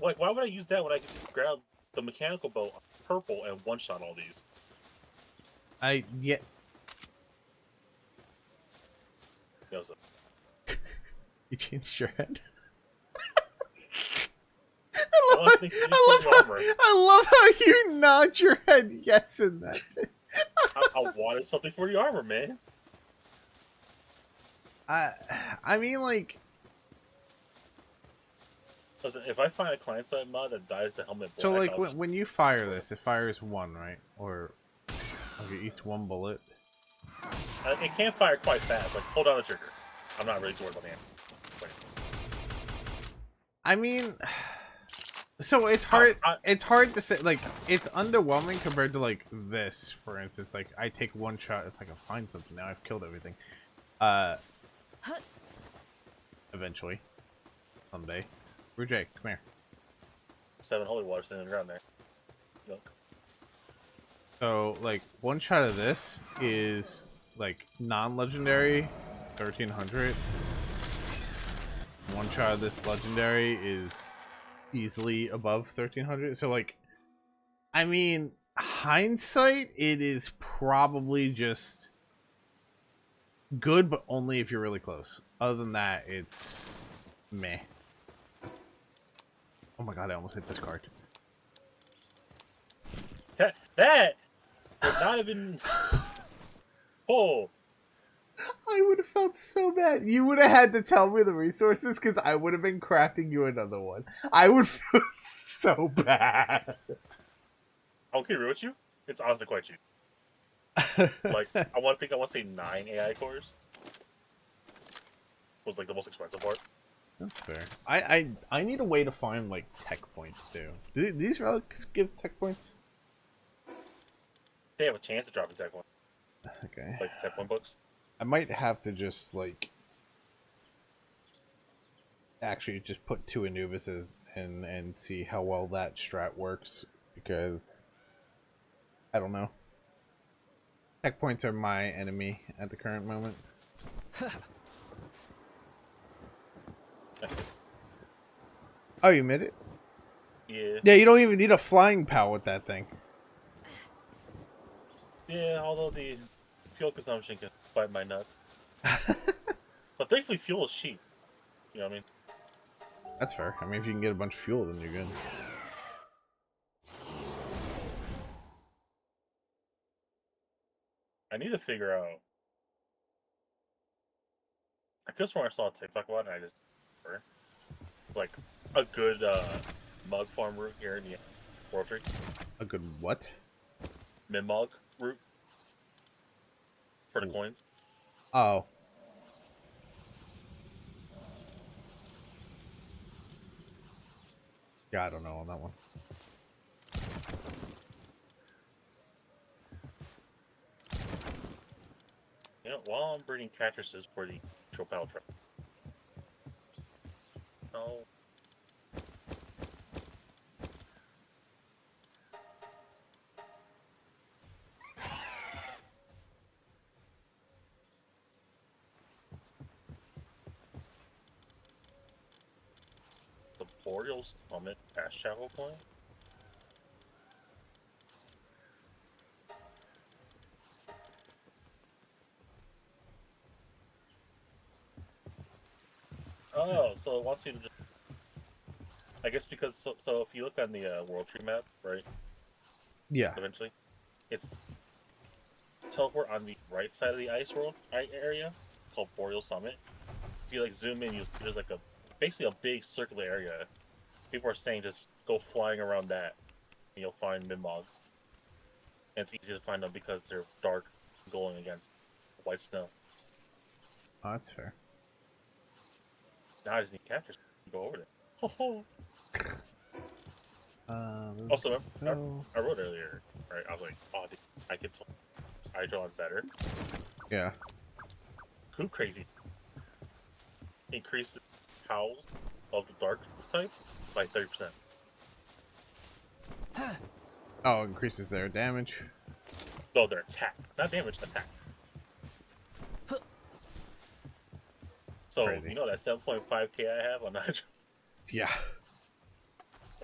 S2: Like, why would I use that when I can just grab the mechanical bow purple and one-shot all these?
S1: Yeah.
S2: You know, so.
S1: You changed your head. I love how you nod your head yes in that.
S2: I wanted something for the armor, man.
S1: I mean, like,
S2: listen, if I find a client-side mod that dyes the helmet black,
S1: so like when you fire this, it fires one, right? Or okay, each one bullet.
S2: It can't fire quite fast. Like, hold on the trigger. I'm not really worried about the ammo.
S1: I mean, so it's hard. It's hard to say. Like, it's underwhelming compared to like this, for instance. Like, I take one shot if I can find something. Now I've killed everything. Eventually, someday. Jake, come here.
S2: 7 holy waters sitting on the ground there. Look.
S1: So, like, one shot of this is like non-legendary, 1300. One shot of this legendary is easily above 1300. So, like, I mean, hindsight, it is probably just good, but only if you're really close. Other than that, it's meh. Oh my god, I almost hit this card.
S2: That would not have been. Oh.
S1: I would have felt so bad. You would have had to tell me the resources because I would have been crafting you another one. I would feel so bad.
S2: I'll keep real with you. It's honestly quite cheap. Like, I want to say 9 AI cores was like the most expensive part.
S1: That's fair. I need a way to find like tech points too. Do these relics give tech points?
S2: They have a chance to drop a tech one.
S1: Okay.
S2: Like the tech one books.
S1: I might have to just like actually just put 2 Anubises and see how well that strat works, because I don't know. Tech points are my enemy at the current moment. Oh, you made it?
S2: Yeah.
S1: Yeah, you don't even need a flying pal with that thing.
S2: Yeah, although the fuel consumption can bite my nuts. But thankfully fuel is cheap. You know what I mean?
S1: That's fair. I mean, if you can get a bunch of fuel, then you're good.
S2: I need to figure out. I could swear I saw a TikTok about it and I just. It's like a good mug farm route here in the World Tree.
S1: A good what?
S2: Mimog route. For the coins.
S1: Oh. Yeah, I don't know on that one.
S2: You know, while I'm breeding cactuses for the Chopal trap. No. Boreal Summit fast travel point. Oh, so it wants you to just. I guess because so if you look on the World Tree map, right?
S1: Yeah.
S2: Eventually, it's teleport on the right side of the ice world area called Boreal Summit. If you like zoom in, there's like a basically a big circular area. People are saying just go flying around that, and you'll find Minmogs. And it's easy to find them because they're dark, going against white snow.
S1: Oh, that's fair.
S2: Now I just need captures to go over there. Oh. Also,
S1: so...
S2: I wrote earlier, right? I was like, oh, dude, I could tell I draw better.
S1: Yeah.
S2: Who crazy? Increase the howls of the dark type by 30%.
S1: Oh, increases their damage.
S2: No, their attack. Not damage, attack. So,
S1: Crazy.
S2: you know that 7.5k I have on that?
S1: Yeah.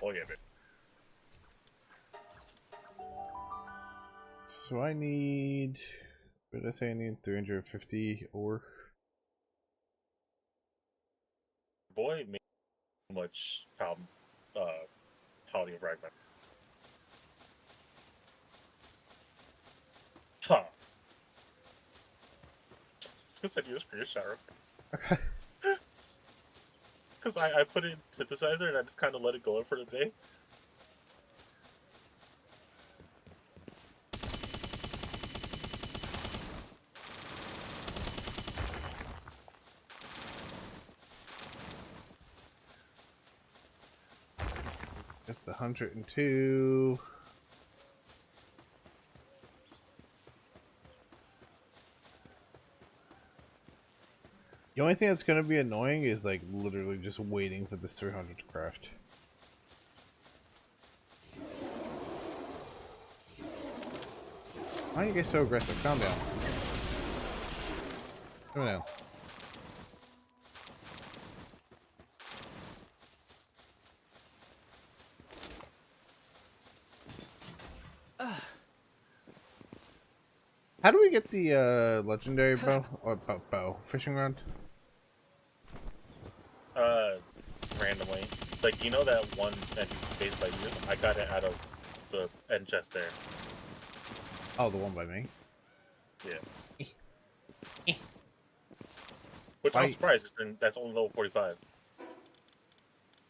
S2: Oh, yeah, man.
S1: So I need... What did I say I need? 350 ore.
S2: Boy, made much Paladin Fragment. Huh. It's gonna send you a screenshot.
S1: Okay.
S2: Because I put in synthesizer and I just kind of let it go for the day.
S1: It's 102. The only thing that's going to be annoying is like literally just waiting for this 300 to craft. Why are you guys so aggressive? Calm down. Calm down. How do we get the legendary bow or bow fishing rod?
S2: Randomly. Like, you know that one that you faced by you? I got it out of the end chest there.
S1: Oh, the one by me.
S2: Yeah. Which
S1: Why?
S2: I'm surprised, because that's only level 45.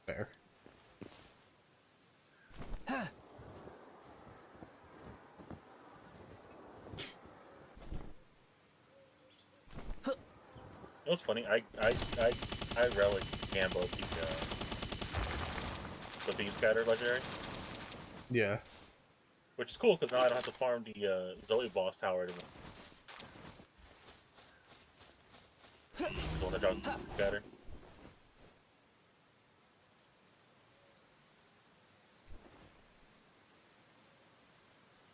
S1: Fair.
S2: You know what's funny? I relic Gambo the Beam Scatter legendary.
S1: Yeah.
S2: Which is cool, because now I don't have to farm the Zoe boss tower anymore. The one that drops Beam Scatter.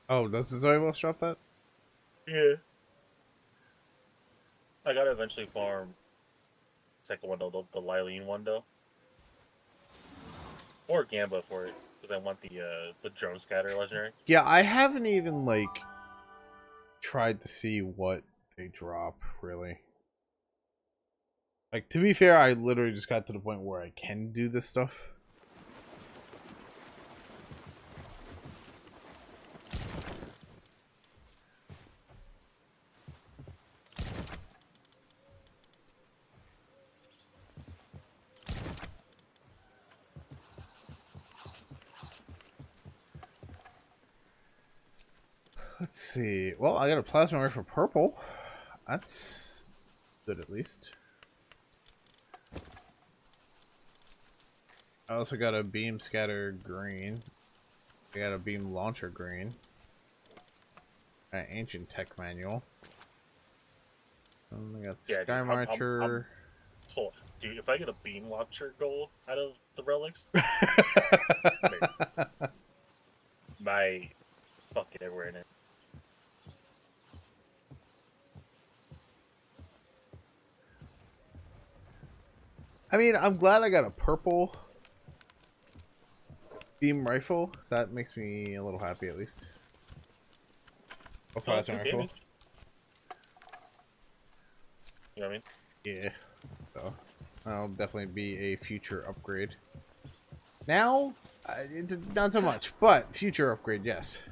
S1: Oh, does the Zoe Wolf drop that?
S2: Yeah. I gotta eventually farm second one though, the Lylene one though. Or Gamba for it, because I want the drone scatter legendary.
S1: Yeah, I haven't even like tried to see what they drop really. Like, to be fair, I literally just got to the point where I can do this stuff. Let's see. Well, I got a plasma ray for purple. That's good at least. I also got a beam scatter green. I got a beam launcher green. An ancient tech manual. I got
S2: Yeah,
S1: sky
S2: dude,
S1: marcher.
S2: Hold on, dude, if I get a beam launcher goal out of the relics, my fucking everywhere in it.
S1: I mean, I'm glad I got a purple. beam rifle. That makes me a little happy, at least.
S2: It's not
S1: Plasma
S2: too
S1: rifle.
S2: damage. You know what I mean?
S1: Yeah. So that'll definitely be a future upgrade. Now, it's not so much, but future upgrade, yes.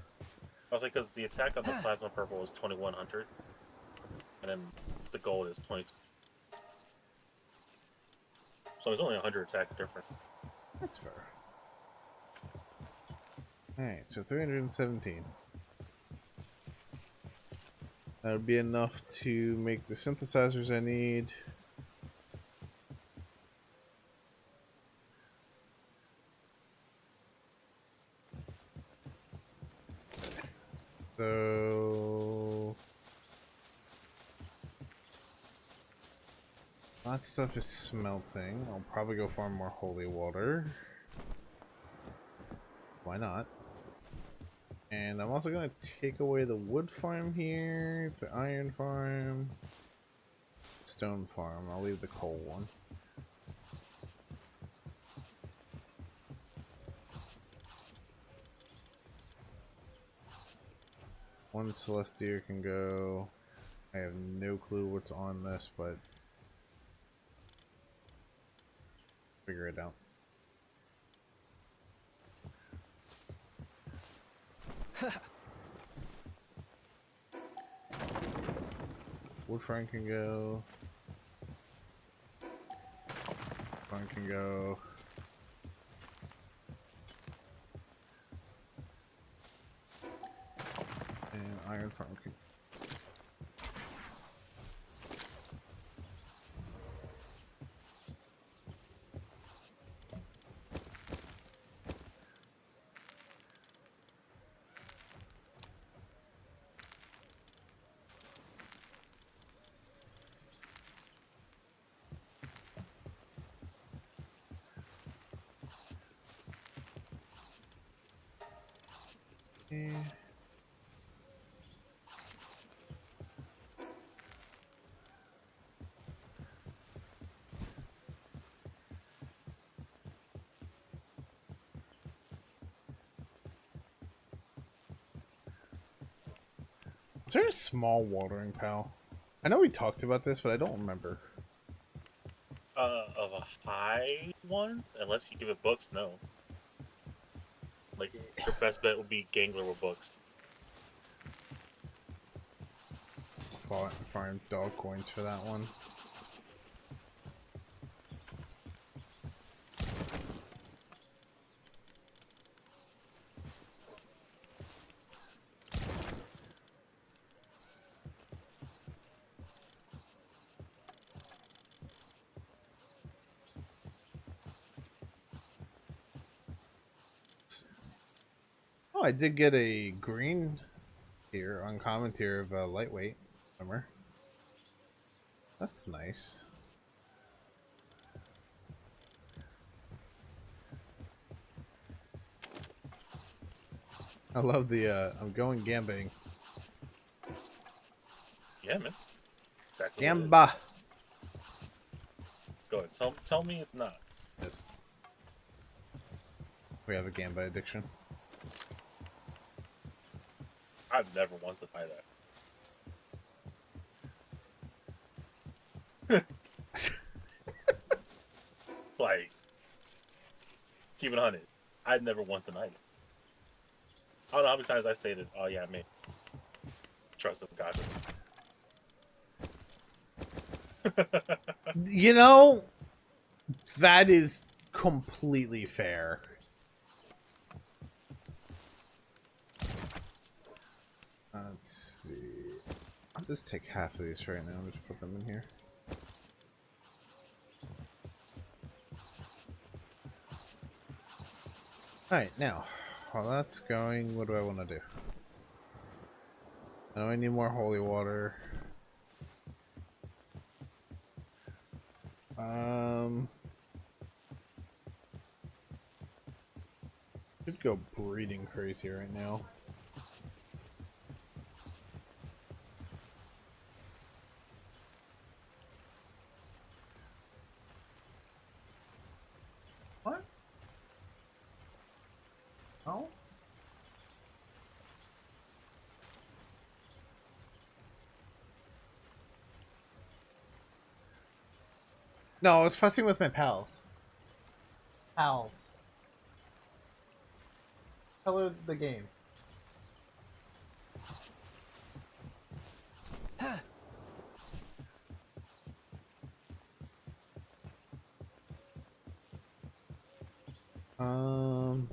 S2: I was like, because the attack on the plasma purple is 2100, and then the gold is 20. So there's only 100 attack difference.
S1: That's fair. Alright, so 317. That would be enough to make the synthesizers I need. So that stuff is smelting. I'll probably go farm more holy water. Why not? And I'm also going to take away the wood farm here, the iron farm, stone farm. I'll leave the coal one. One Celestier can go. I have no clue what's on this, but figure it out. Wood farm can go. Farm can go. And iron farm can. Yeah. Is there a small watering pal? I know we talked about this, but I don't remember.
S2: Of a high one, unless you give it books, no. Like, your best bet would be Gangler with books.
S1: Farm dog coins for that one. Oh, I did get a green here, uncommon tier of lightweight summer. That's nice. I love the I'm going gambaing.
S2: Yeah, man. Exactly.
S1: Gamba.
S2: Go ahead. Tell me it's not.
S1: Yes. We have a gamba addiction.
S2: I've never wanted to buy that. Like, keep it 100. I'd never want the night. I don't know how many times I stated, oh yeah, me. Trust him, gotcha.
S1: You know, that is completely fair. Let's see. I'll just take half of these right now and just put them in here. Alright, now, while that's going, what do I want to do? I know I need more holy water. Could go breeding crazy right now.
S2: What?
S1: No, I was fussing with my pals. Pals. Hello, the game. Um.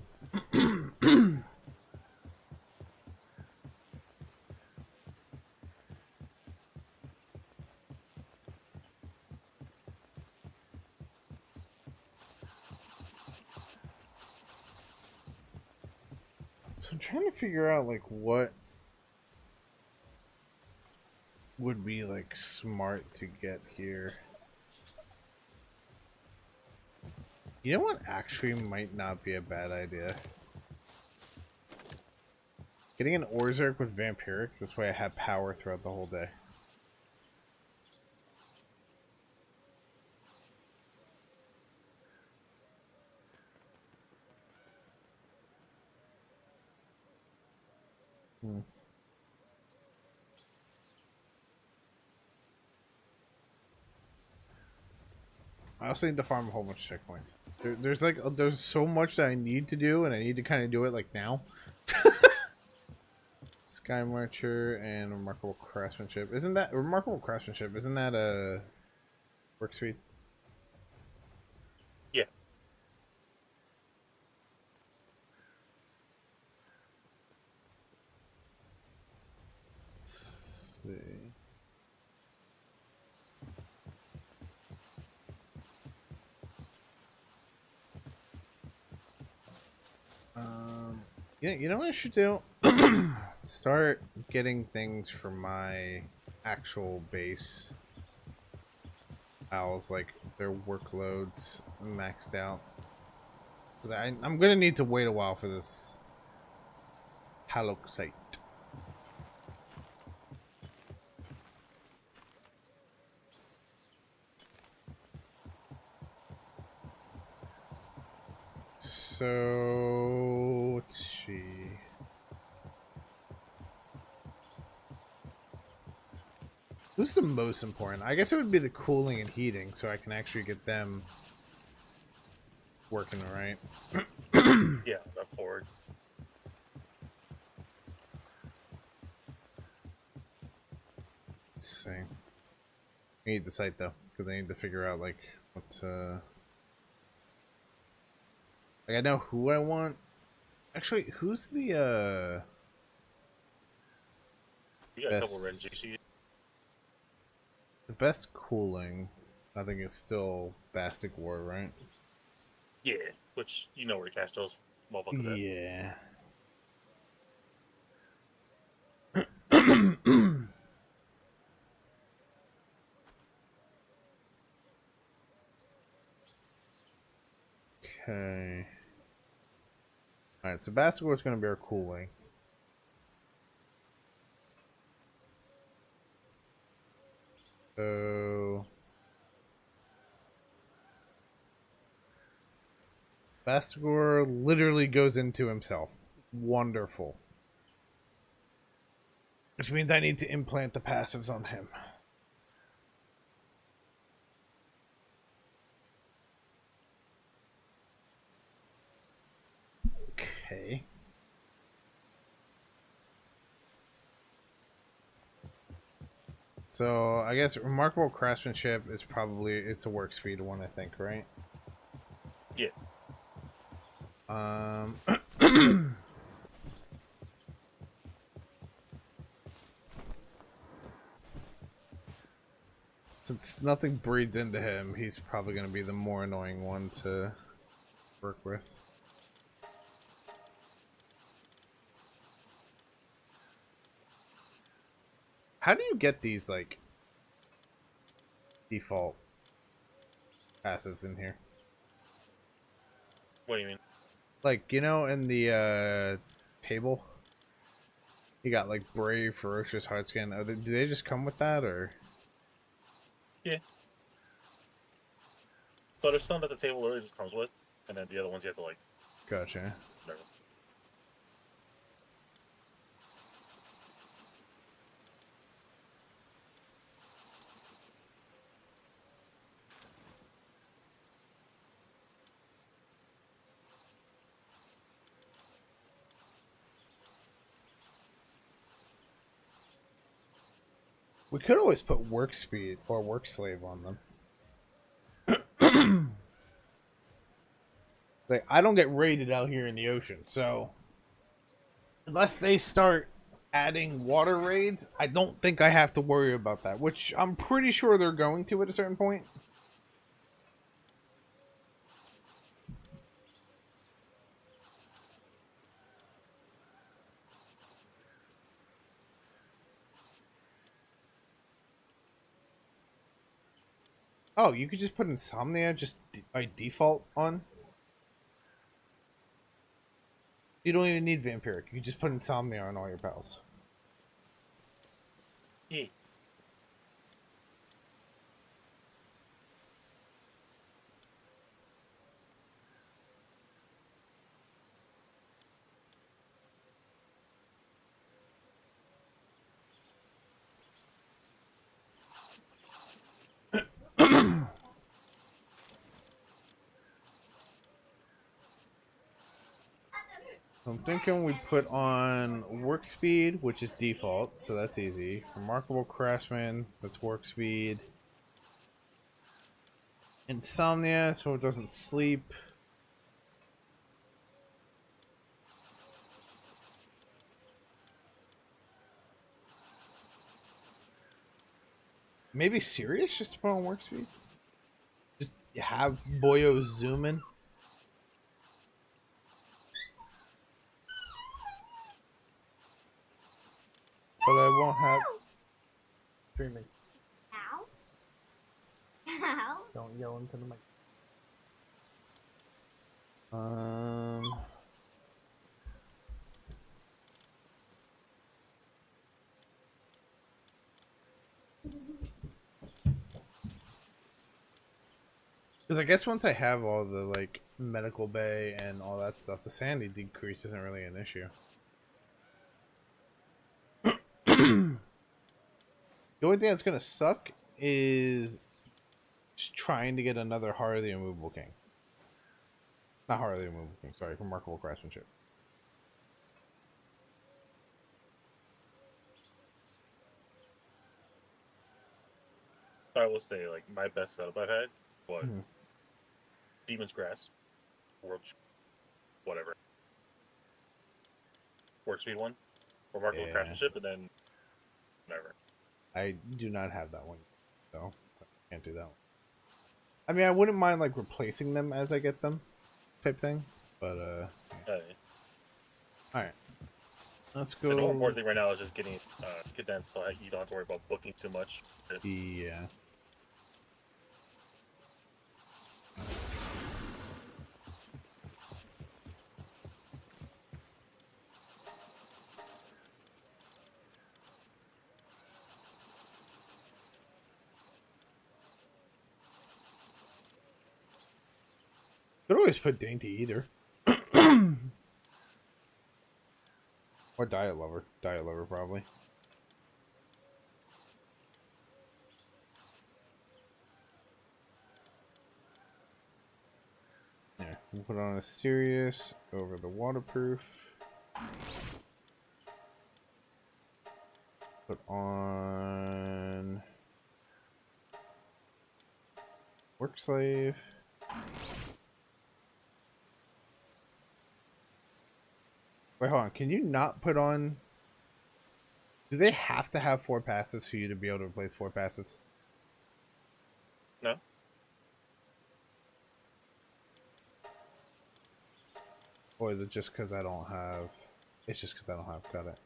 S1: So I'm trying to figure out like what would be like smart to get here. You know what actually might not be a bad idea? Getting an Orzerk with Vampiric, this way I have power throughout the whole day. Hmm. I also need to farm a whole bunch of checkpoints. There's so much that I need to do, and I need to kind of do it like now. Sky Marcher and Remarkable Craftsmanship. Isn't that Remarkable Craftsmanship? Isn't that a work speed?
S2: Yeah.
S1: Let's see. Yeah, you know what I should do? Start getting things for my actual base. Owls, like their workloads maxed out. So I'm gonna need to wait a while for this Haloxite. So let's see. Who's the most important? I guess it would be the cooling and heating, so I can actually get them working right.
S2: Yeah, that forward.
S1: Let's see. I need the site though, because I need to figure out like what. Like I know who I want. Actually, who's the
S2: You got a couple red
S1: best?
S2: GCs.
S1: The best cooling, I think, is still Bastic War, right?
S2: Yeah, which you know where to catch those motherfuckers at.
S1: Yeah. Okay. Alright, so Bastic War is going to be our cooling. So Bastic War literally goes into himself. Wonderful. Which means I need to implant the passives on him. Okay. So I guess Remarkable Craftsmanship is probably, it's a work speed one, I think, right?
S2: Yeah.
S1: Since nothing breeds into him, he's probably going to be the more annoying one to work with. How do you get these, like, default passives in here?
S2: What do you mean?
S1: Like, you know, in the table, you got like Brave, Ferocious, Hardscan. Do they just come with that, or?
S2: Yeah. So there's some that the table literally just comes with, and then the other ones you have to like.
S1: Gotcha.
S2: Whatever.
S1: We could always put work speed or work slave on them. Like, I don't get raided out here in the ocean, so unless they start adding water raids, I don't think I have to worry about that, which I'm pretty sure they're going to at a certain point. Oh, you could just put insomnia just by default on. You don't even need vampiric. You can just put insomnia on all your pals.
S2: Yeah.
S1: I'm thinking we put on work speed, which is default, so that's easy. Remarkable craftsman, that's work speed. Insomnia, so it doesn't sleep. Maybe serious, just put on work speed. Just have Boyo zoom in. But I won't have streaming.
S3: Ow. Ow.
S1: Don't yell into the mic. Because I guess once I have all the like medical bay and all that stuff, the sanity decrease isn't really an issue. The only thing that's gonna suck is just trying to get another Heart of the Immovable King. Not Heart of the Immovable King, sorry, Remarkable Craftsmanship.
S2: I will say, like, my best setup I've had was
S1: Mhm.
S2: Demon's Grass, World, whatever. Work speed one, Remarkable
S1: Yeah.
S2: Craftsmanship, and then whatever.
S1: I do not have that one, so I can't do that one. I mean, I wouldn't mind like replacing them as I get them, type thing. But
S2: Hey.
S1: all right, let's
S2: So the more
S1: go.
S2: important thing right now is just getting condensed, so you don't have to worry about booking too much.
S1: Yeah. Could always put dainty either. Or diet lover. Diet lover probably. Yeah, we'll put on a serious over the waterproof. Put on work slave. Wait, hold on. Can you not put on... Do they have to have 4 passives for you to be able to replace 4 passives?
S2: No?
S1: Or is it just because I don't have... It's just because I don't have... Got it.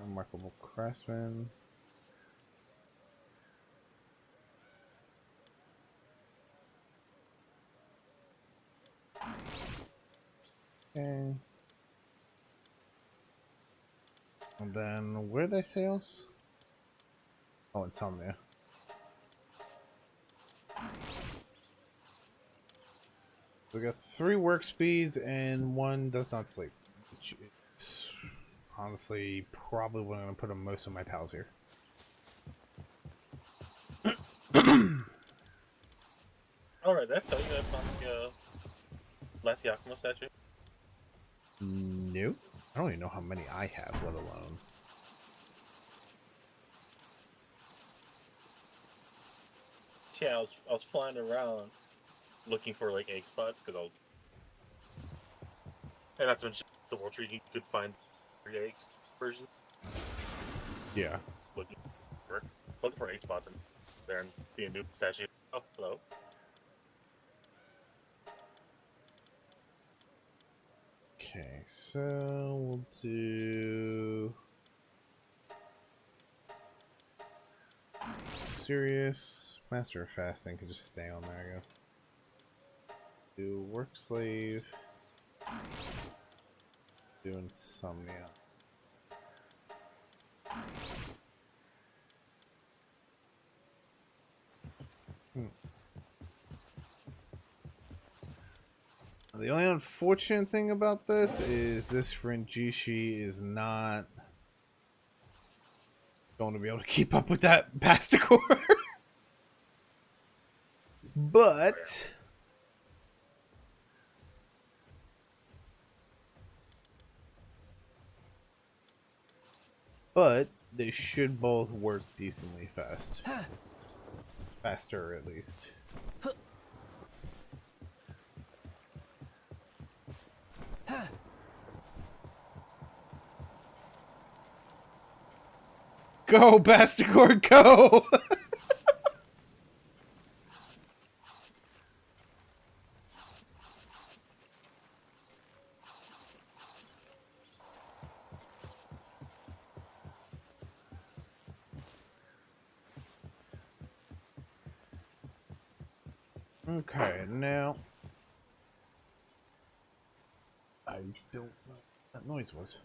S1: Remarkable Craftsman. Okay. And then, where did I say else? Oh, Insomnia. We got 3 work speeds and 1 does not sleep. Which is honestly probably what I'm going to put on most of my pals here.
S2: Alright, that's how you have on the last Yakima statue.
S1: Nope. I don't even know how many I have, let alone.
S2: Yeah, I was flying around looking for like egg spots because I was, and that's when the World Tree you could find the eggs version.
S1: Yeah.
S2: Looking for egg spots in there and being new statue. Oh, hello.
S1: Okay, so we'll do serious master of fasting could just stay on there, I guess. Do work slave. Do insomnia. The only unfortunate thing about this is this Fringishi is not going to be able to keep up with that Basticore. But they should both work decently fast. Faster, at least. Go, Basticore, go! Okay, now I don't know what that noise was.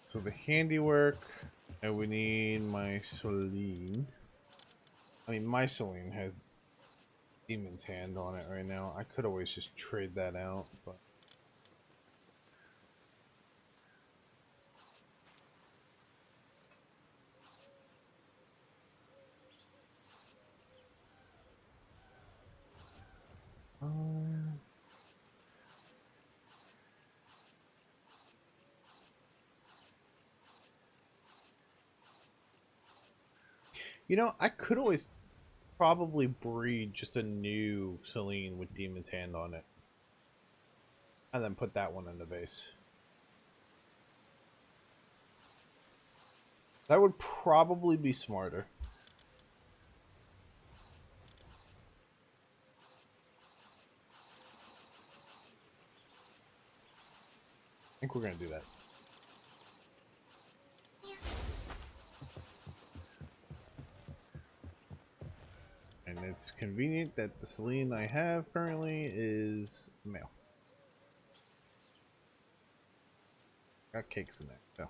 S1: So the handiwork, and we need my Celine. I mean, my Celine has Demon's Hand on it right now. I could always just trade that out, but you know, I could always probably breed just a new Celine with Demon's Hand on it, and then put that one in the base. That would probably be smarter. I think we're gonna do that. And it's convenient that the Celine I have currently is male. Got cakes in there, so.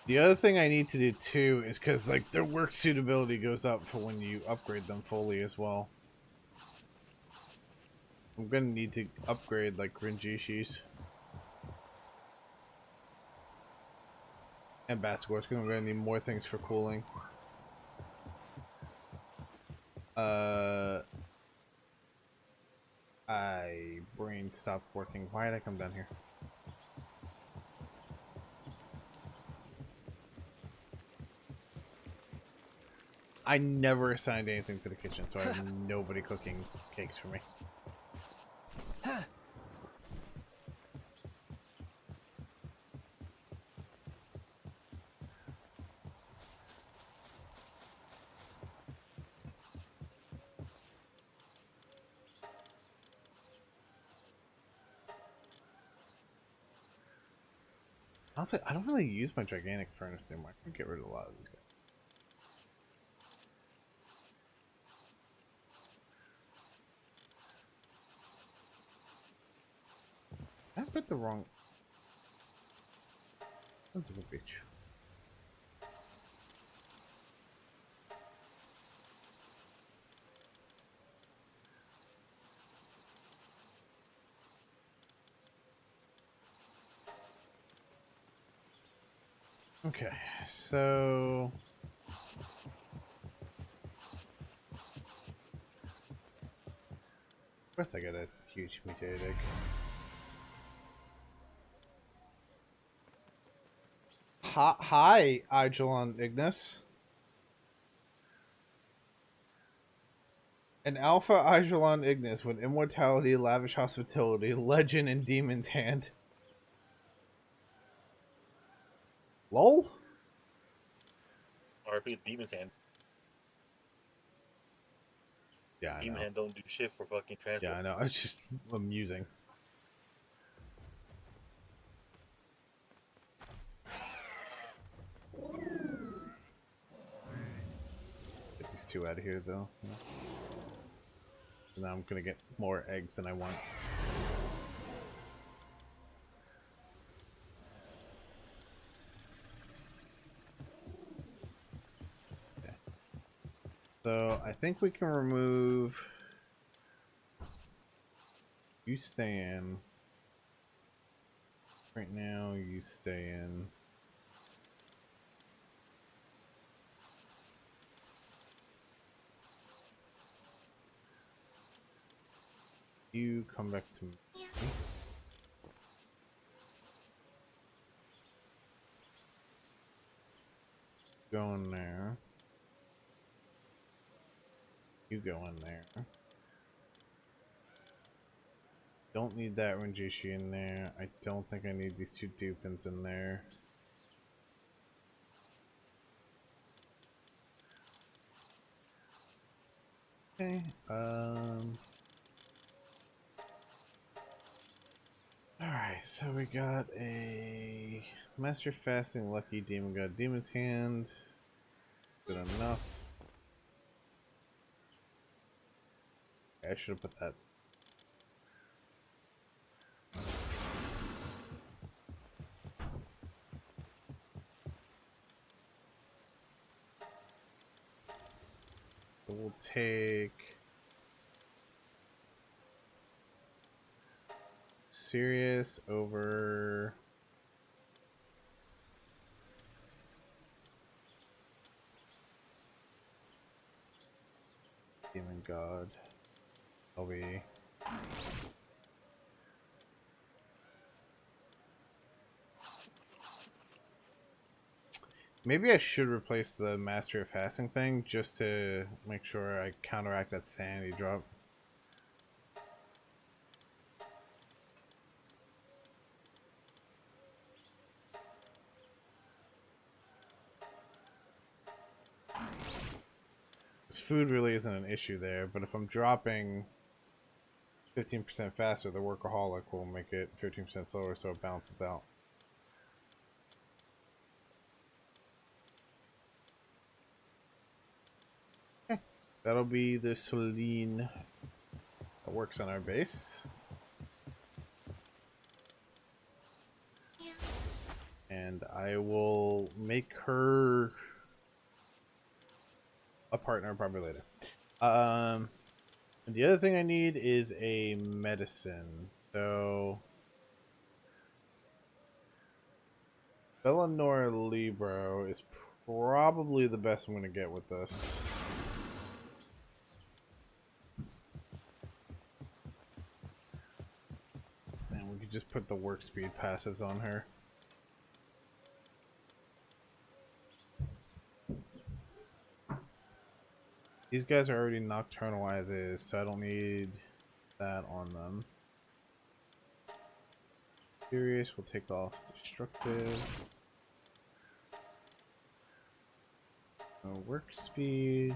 S1: The other thing I need to do too is because like their work suitability goes up for when you upgrade them fully as well. I'm gonna need to upgrade like Rinjishis and Baskors because I'm gonna need more things for cooling. My brain stopped working. Why did I come down here? I never assigned anything to the kitchen, so I have nobody cooking cakes for me. Honestly, I don't really use my gigantic furnace anymore. I can get rid of a lot of these guys. the wrong... That's a good beach. Okay, so... Of course I got a huge mutated egg. Hi, Igelon Ignis. An alpha Igelon Ignis with immortality, lavish hospitality, legend, and demon's hand. Lol?
S2: RP Demon's Hand.
S1: Yeah, I
S2: Demon
S1: know.
S2: Hand don't do shit for fucking transport.
S1: Yeah, I know. It's just amusing. Get these two out of here, though. Yeah. So now I'm gonna get more eggs than I want. Okay. So I think we can remove... You stay in. Right now, you stay in. You come back to me. Go in there. You go in there. Don't need that Renjishi in there. I don't think I need these two Dupins in there. Okay, alright, so we got a Master Fasting, Lucky Demon God, Demon's Hand. Good enough. I should have put that. So we'll take Sirius over Demon God. I'll be maybe I should replace the Master of Fasting thing just to make sure I counteract that sanity drop. This food really isn't an issue there, but if I'm dropping 15% faster, the workaholic will make it 15% slower, so it balances out. Okay. That'll be the Celine that works on our base. And I will make her a partner probably later. And the other thing I need is a medicine. So Bellanor Libro is probably the best I'm going to get with this. And we could just put the work speed passives on her. These guys are already nocturnal as is, so I don't need that on them. Furious will take off destructive. Work speed.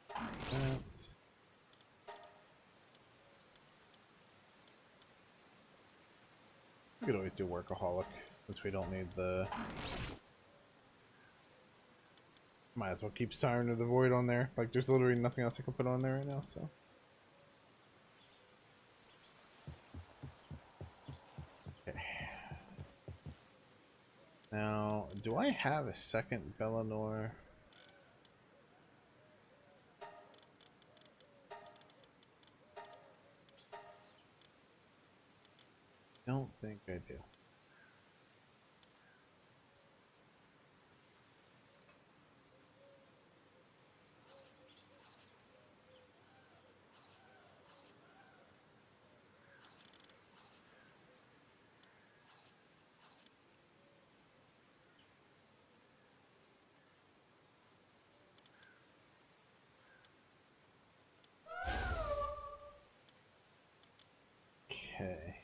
S1: That. We could always do workaholic since we don't need the. Might as well keep Siren of the Void on there. Like, there's literally nothing else I can put on there right now, so. Okay. Now, do I have a second Bellinor? Don't think I do. Okay.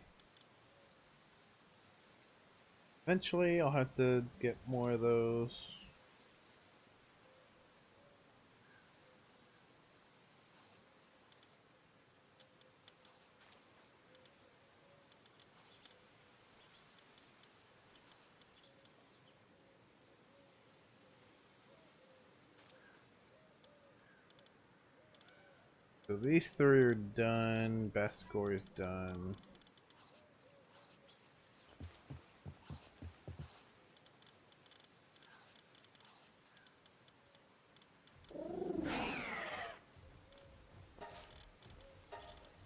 S1: Eventually, I'll have to get more of those. So these three are done. Best score is done.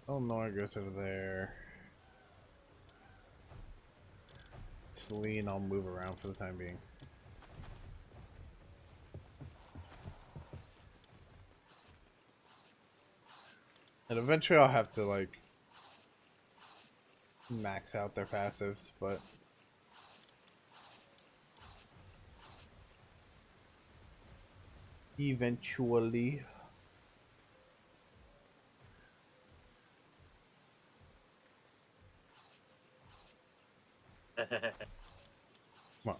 S1: Oh, Nora goes over there. Celine, I'll move around for the time being. And eventually I'll have to, like, max out their passives, but... eventually... What?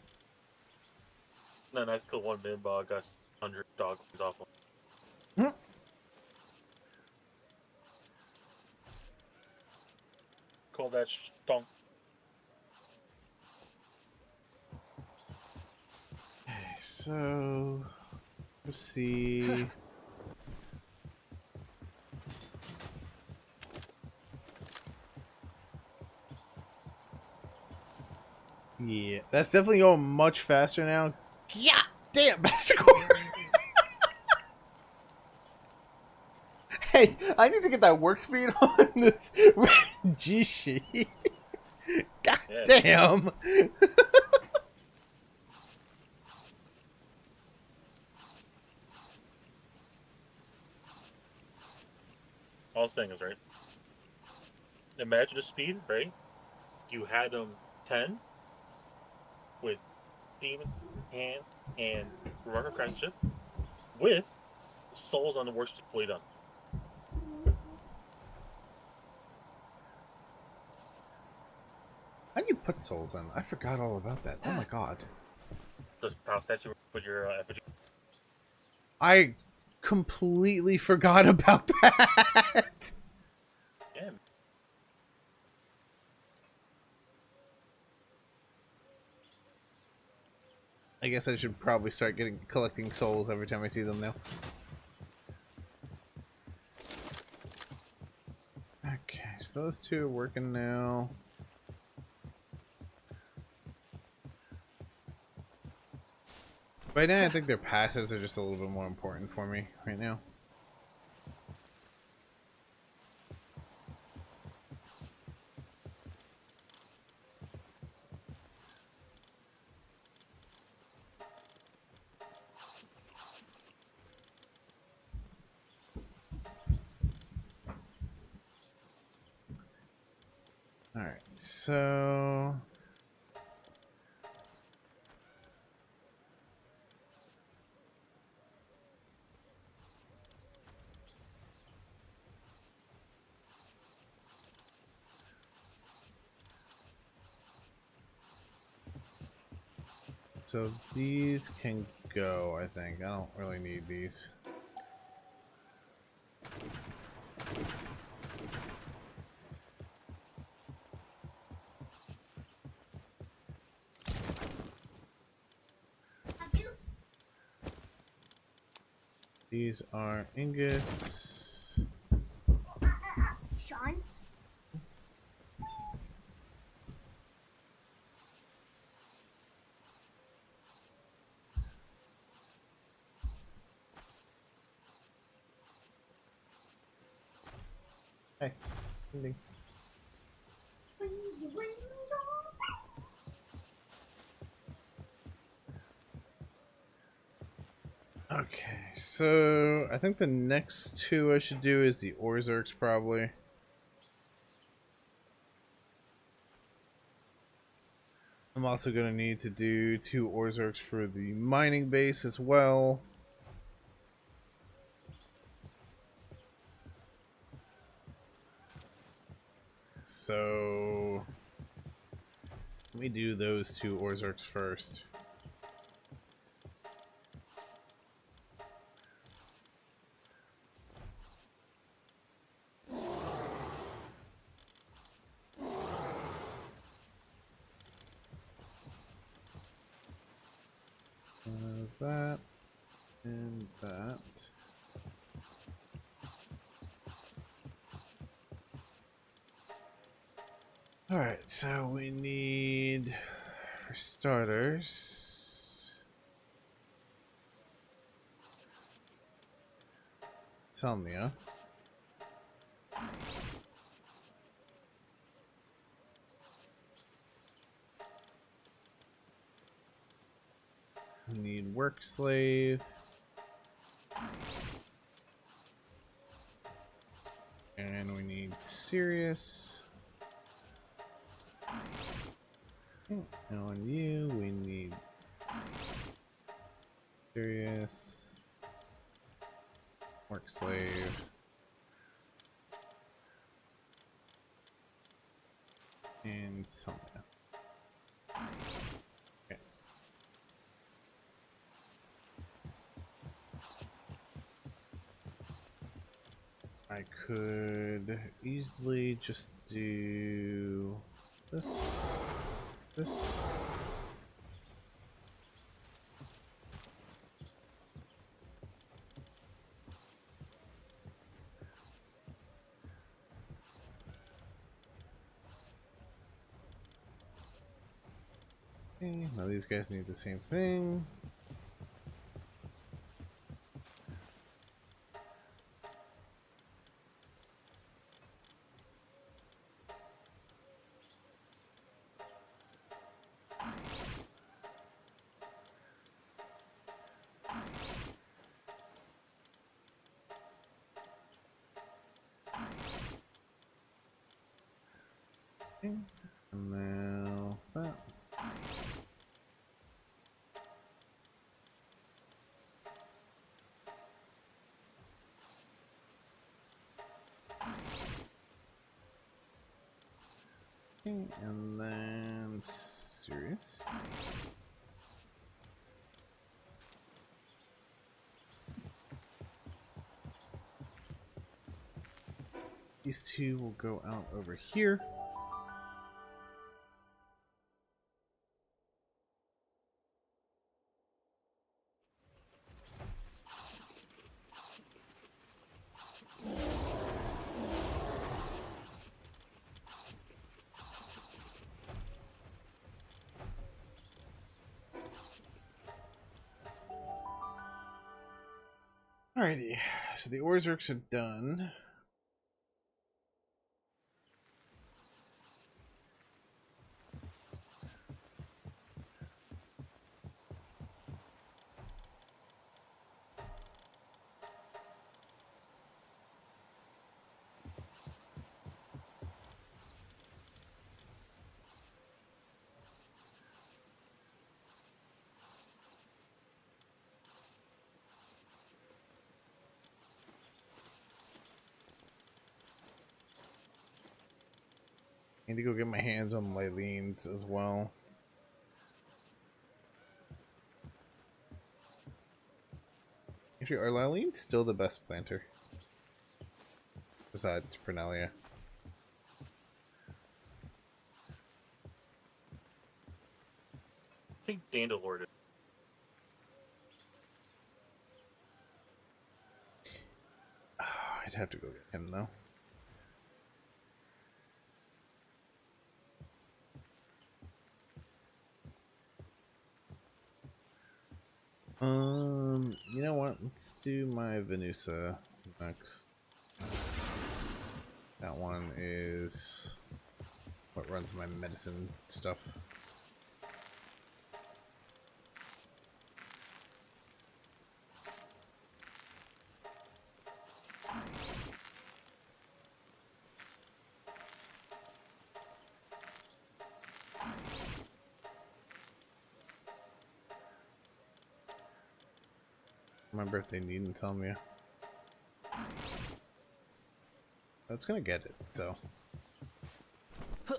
S2: No, nice kill one min ball. Got 100 dog off him.
S1: Hmm?
S2: Call that stonk.
S1: Okay, so... let's see... Yeah, that's definitely going much faster now. Yeah, damn, best score. Hey, I need to get that work speed on this G sheet. God
S2: Yeah.
S1: damn.
S2: All I'm saying is, right? Imagine the speed, right? You had them 10 with demon, hand, and runner craftsmanship with souls on the worst fully done.
S1: How do you put souls in? I forgot all about that. Oh my god.
S2: The power statue with your effigy.
S1: I completely forgot about that.
S2: Yeah.
S1: I guess I should probably start collecting souls every time I see them now. Okay, so those two are working now. Right now, I think their passives are just a little bit more important for me right now. Alright, so... so these can go, I think. I don't really need these. These are ingots.
S3: Sean?
S1: Hey. Ding, ding. Okay, so I think the next two I should do is the Orzerks probably. I'm also going to need to do 2 Orzerks for the mining base as well. So let me do those 2 Orzerks first. That and that. Alright, so we need, for starters, Somnia. We need Work Slave. And we need Sirius. And on you, we need Sirius. Work Slave. And Somnia. Okay. I could easily just do this. Okay, now these guys need the same thing. Okay, and now that. Okay, and then Sirius. These two will go out over here. Alrighty, so the Orzerks are done. I need to go get my hands on Lyleen's as well. Actually, are Lyleen's still the best planter? Besides Pernelia.
S2: I think Dandalord is.
S1: I'd have to go get him though. You know what? Let's do my Venusa next. That one is what runs my medicine stuff. My birthday needn't tell me. That's gonna get it, so.
S2: Is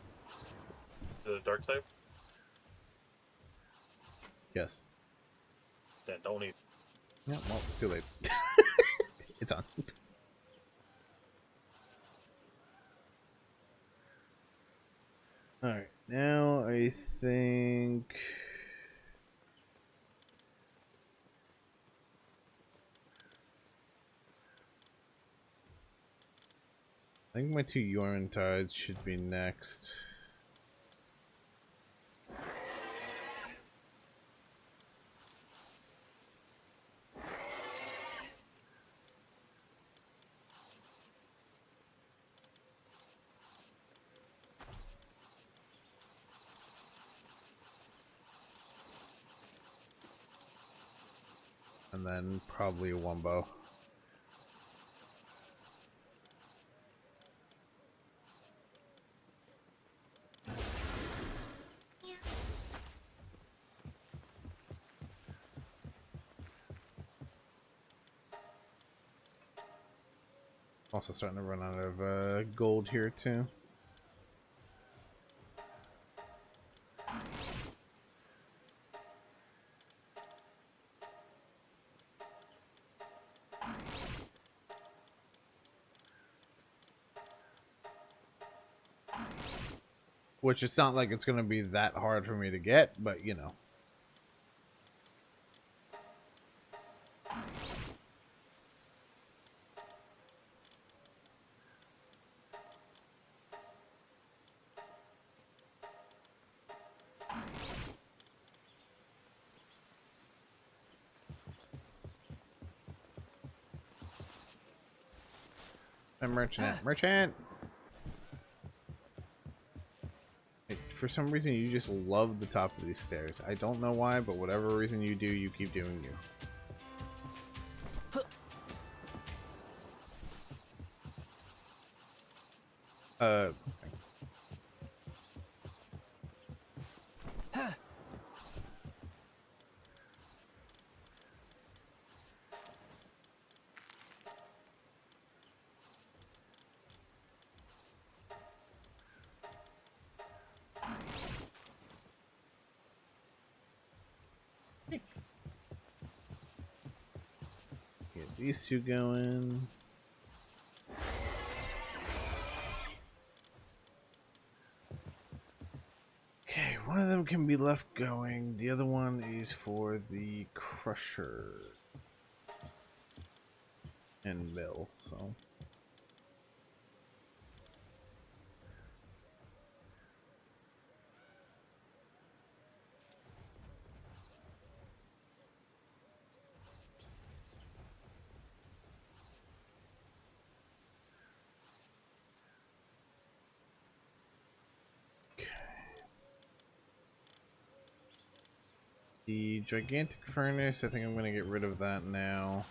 S2: it a dark type?
S1: Yes.
S2: Then don't eat.
S1: Yeah, well, too late. It's on. Alright, now I think... I think my two urine tides should be next. And then probably a wombo. Also starting to run out of gold here too. Which it's not like it's going to be that hard for me to get, but you know. Merchant! For some reason, you just love the top of these stairs. I don't know why, but whatever reason you do, you keep doing you. Get these two going. Okay, one of them can be left going. The other one is for the crusher and mill, so. The gigantic furnace, I think I'm going to get rid of that now.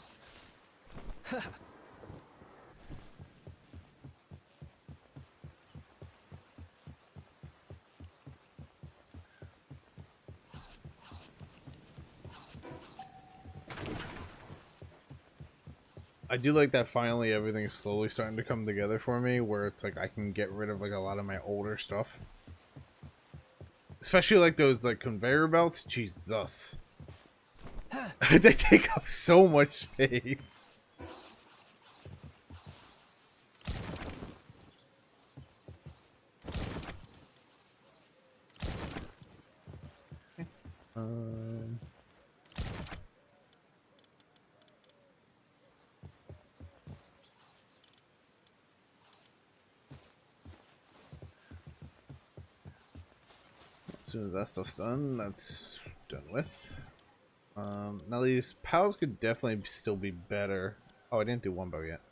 S1: I do like that finally everything's slowly starting to come together for me, where it's like I can get rid of like a lot of my older stuff. Especially like those like conveyor belts. Jesus. They take up so much space. As soon as that stuff's done, that's done with. Now these pals could definitely still be better. Oh, I didn't do wombo yet.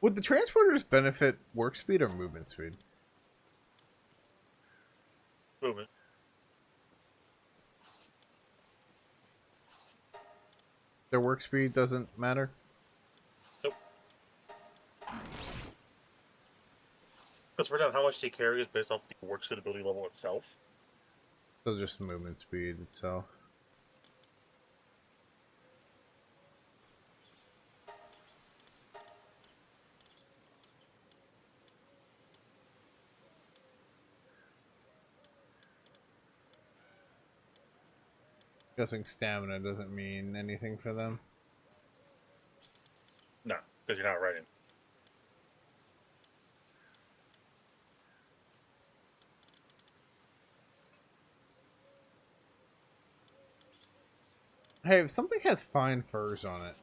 S1: Would the transporters benefit work speed or movement speed?
S2: Movement.
S1: Their work speed doesn't matter?
S2: Nope. Because for now, how much they carry is based off the work suitability level itself.
S1: So just movement speed itself. Guessing stamina doesn't mean anything for them.
S2: No, because you're not riding.
S1: Hey, if something has fine furs on it,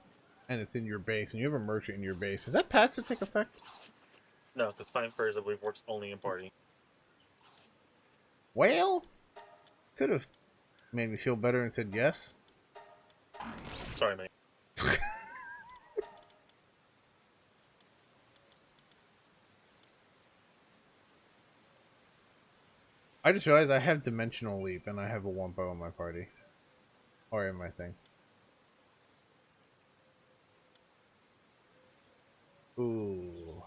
S1: and it's in your base, and you have a merchant in your base, does that passive take effect?
S2: No, because fine furs, I believe, works only in party.
S1: Well, could have made me feel better and said yes.
S2: Sorry, mate.
S1: I just realized I have Dimensional Leap, and I have a Wumpo in my party. Or in my thing. Ooh.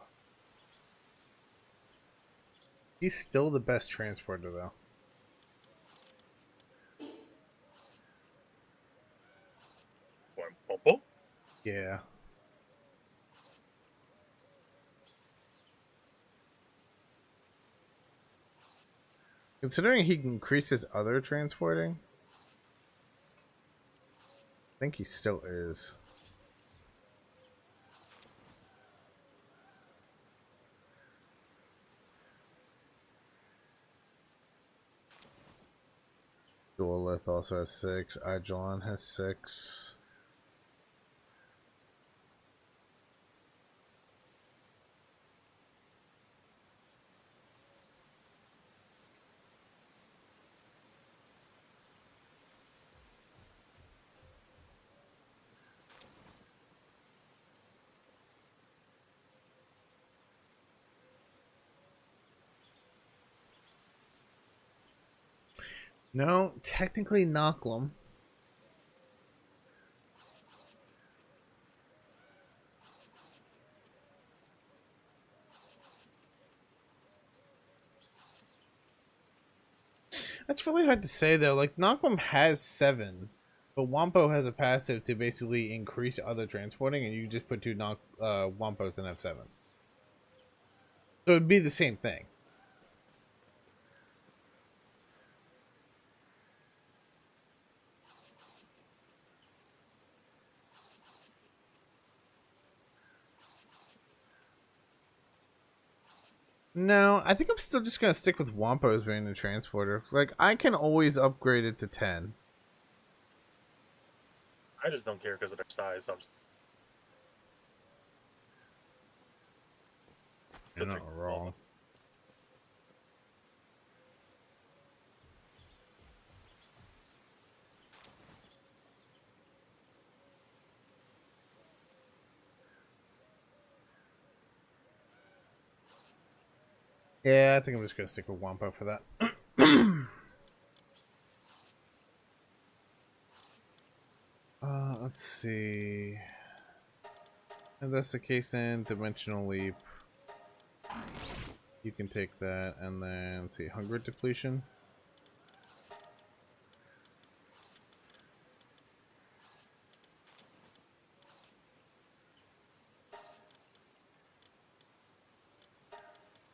S1: He's still the best transporter, though.
S2: Wumpo?
S1: Yeah. Considering he increases other transporting, I think he still is. Dualith also has 6. Ajalon has 6. No, technically Knock'em. That's really hard to say though. Like Knock'em has 7, but Wumpo has a passive to basically increase other transporting, and you just put 2 Wumpos and have 7. So it'd be the same thing. No, I think I'm still just gonna stick with Wampos being the transporter. Like, I can always upgrade it to 10.
S2: I just don't care because of their size. So I'm just...
S1: You're not wrong. Yeah, I think I'm just gonna stick with Wumpo for that. Let's see. If that's the case, in Dimensional Leap, you can take that, and then let's see, Hunger Depletion.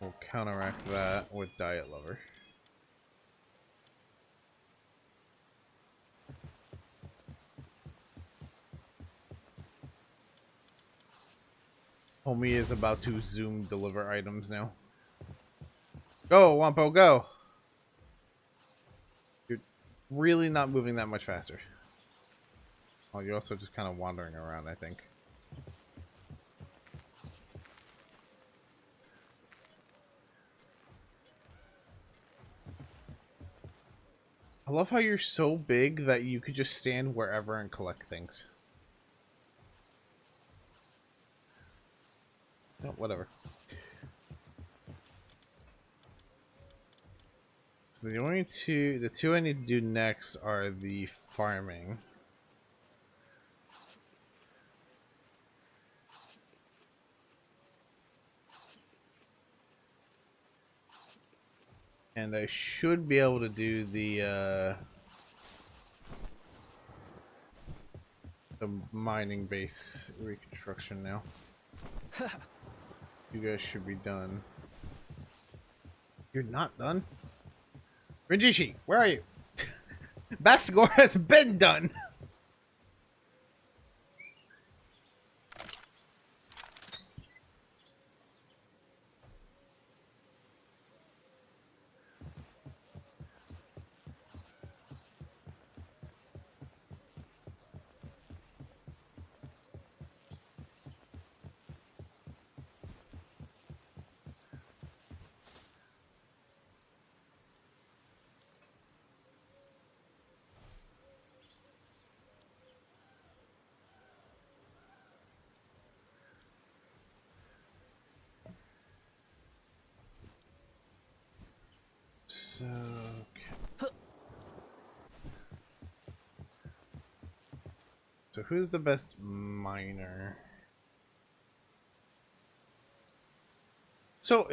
S1: We'll counteract that with Diet Lover. Homie is about to zoom deliver items now. Go, Wumpo, go! You're really not moving that much faster. Oh, you're also just kind of wandering around, I think. I love how you're so big that you could just stand wherever and collect things. Oh, whatever. So the two I need to do next are the farming. And I should be able to do the mining base reconstruction now. You guys should be done. You're not done? Renjishi, where are you? Bastigor has been done! So, okay. So who's the best miner? So,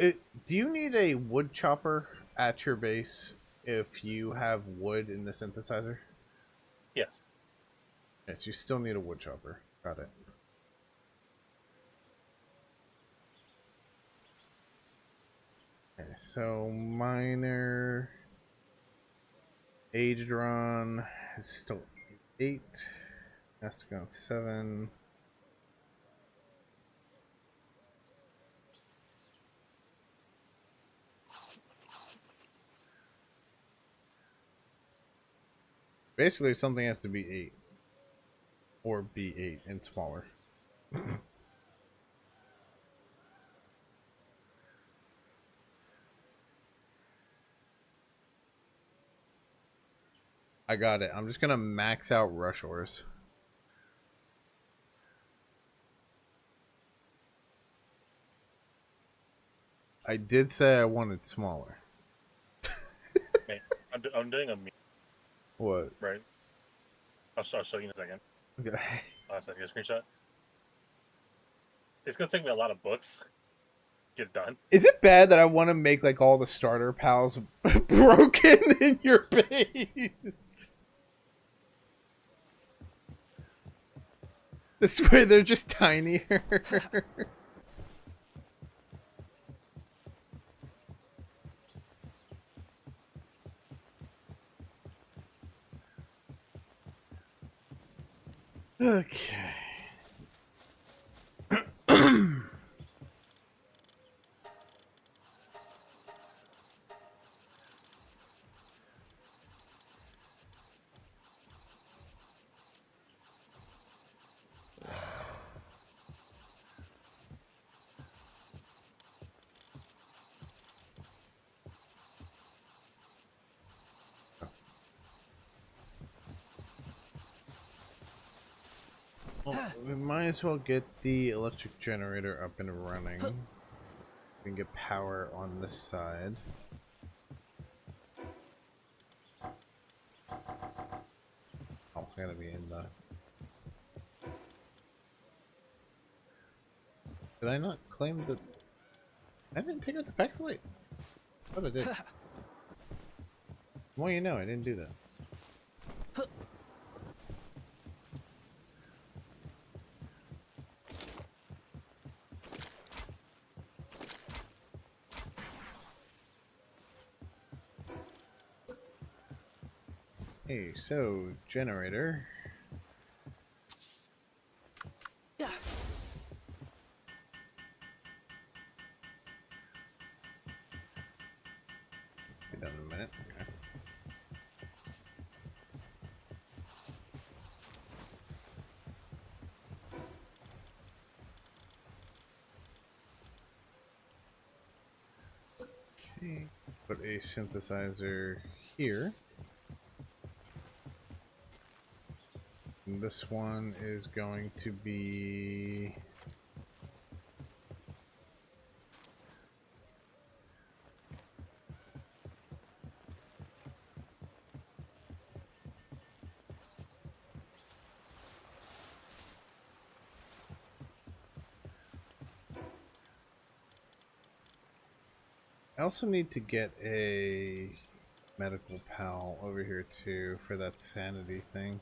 S1: do you need a wood chopper at your base if you have wood in the synthesizer?
S2: Yes.
S1: Yes, you still need a wood chopper. Got it. Okay, so miner Aedron is still 8. Astagon 7. Basically, something has to be 8. Or be 8 and smaller. I got it. I'm just gonna max out rush ores. I did say I wanted smaller.
S2: Okay. I'm doing a meet,
S1: What?
S2: right? I'll show you in a second.
S1: Okay.
S2: I'll send you a screenshot. It's gonna take me a lot of books to get done.
S1: Is it bad that I want to make like all the starter pals broken in your base? This way they're just tinier. Okay. Well, we might as well get the electric generator up and running. We can get power on this side. Oh, I gotta be in the... Did I not claim the... I didn't take out the PAX light. I thought I did. Well, you know, I didn't do that. Hey, so, generator.
S4: Yeah.
S1: Be done in a minute. Okay. Okay. Put a synthesizer here. And this one is going to be I also need to get a medical pal over here too for that sanity thing.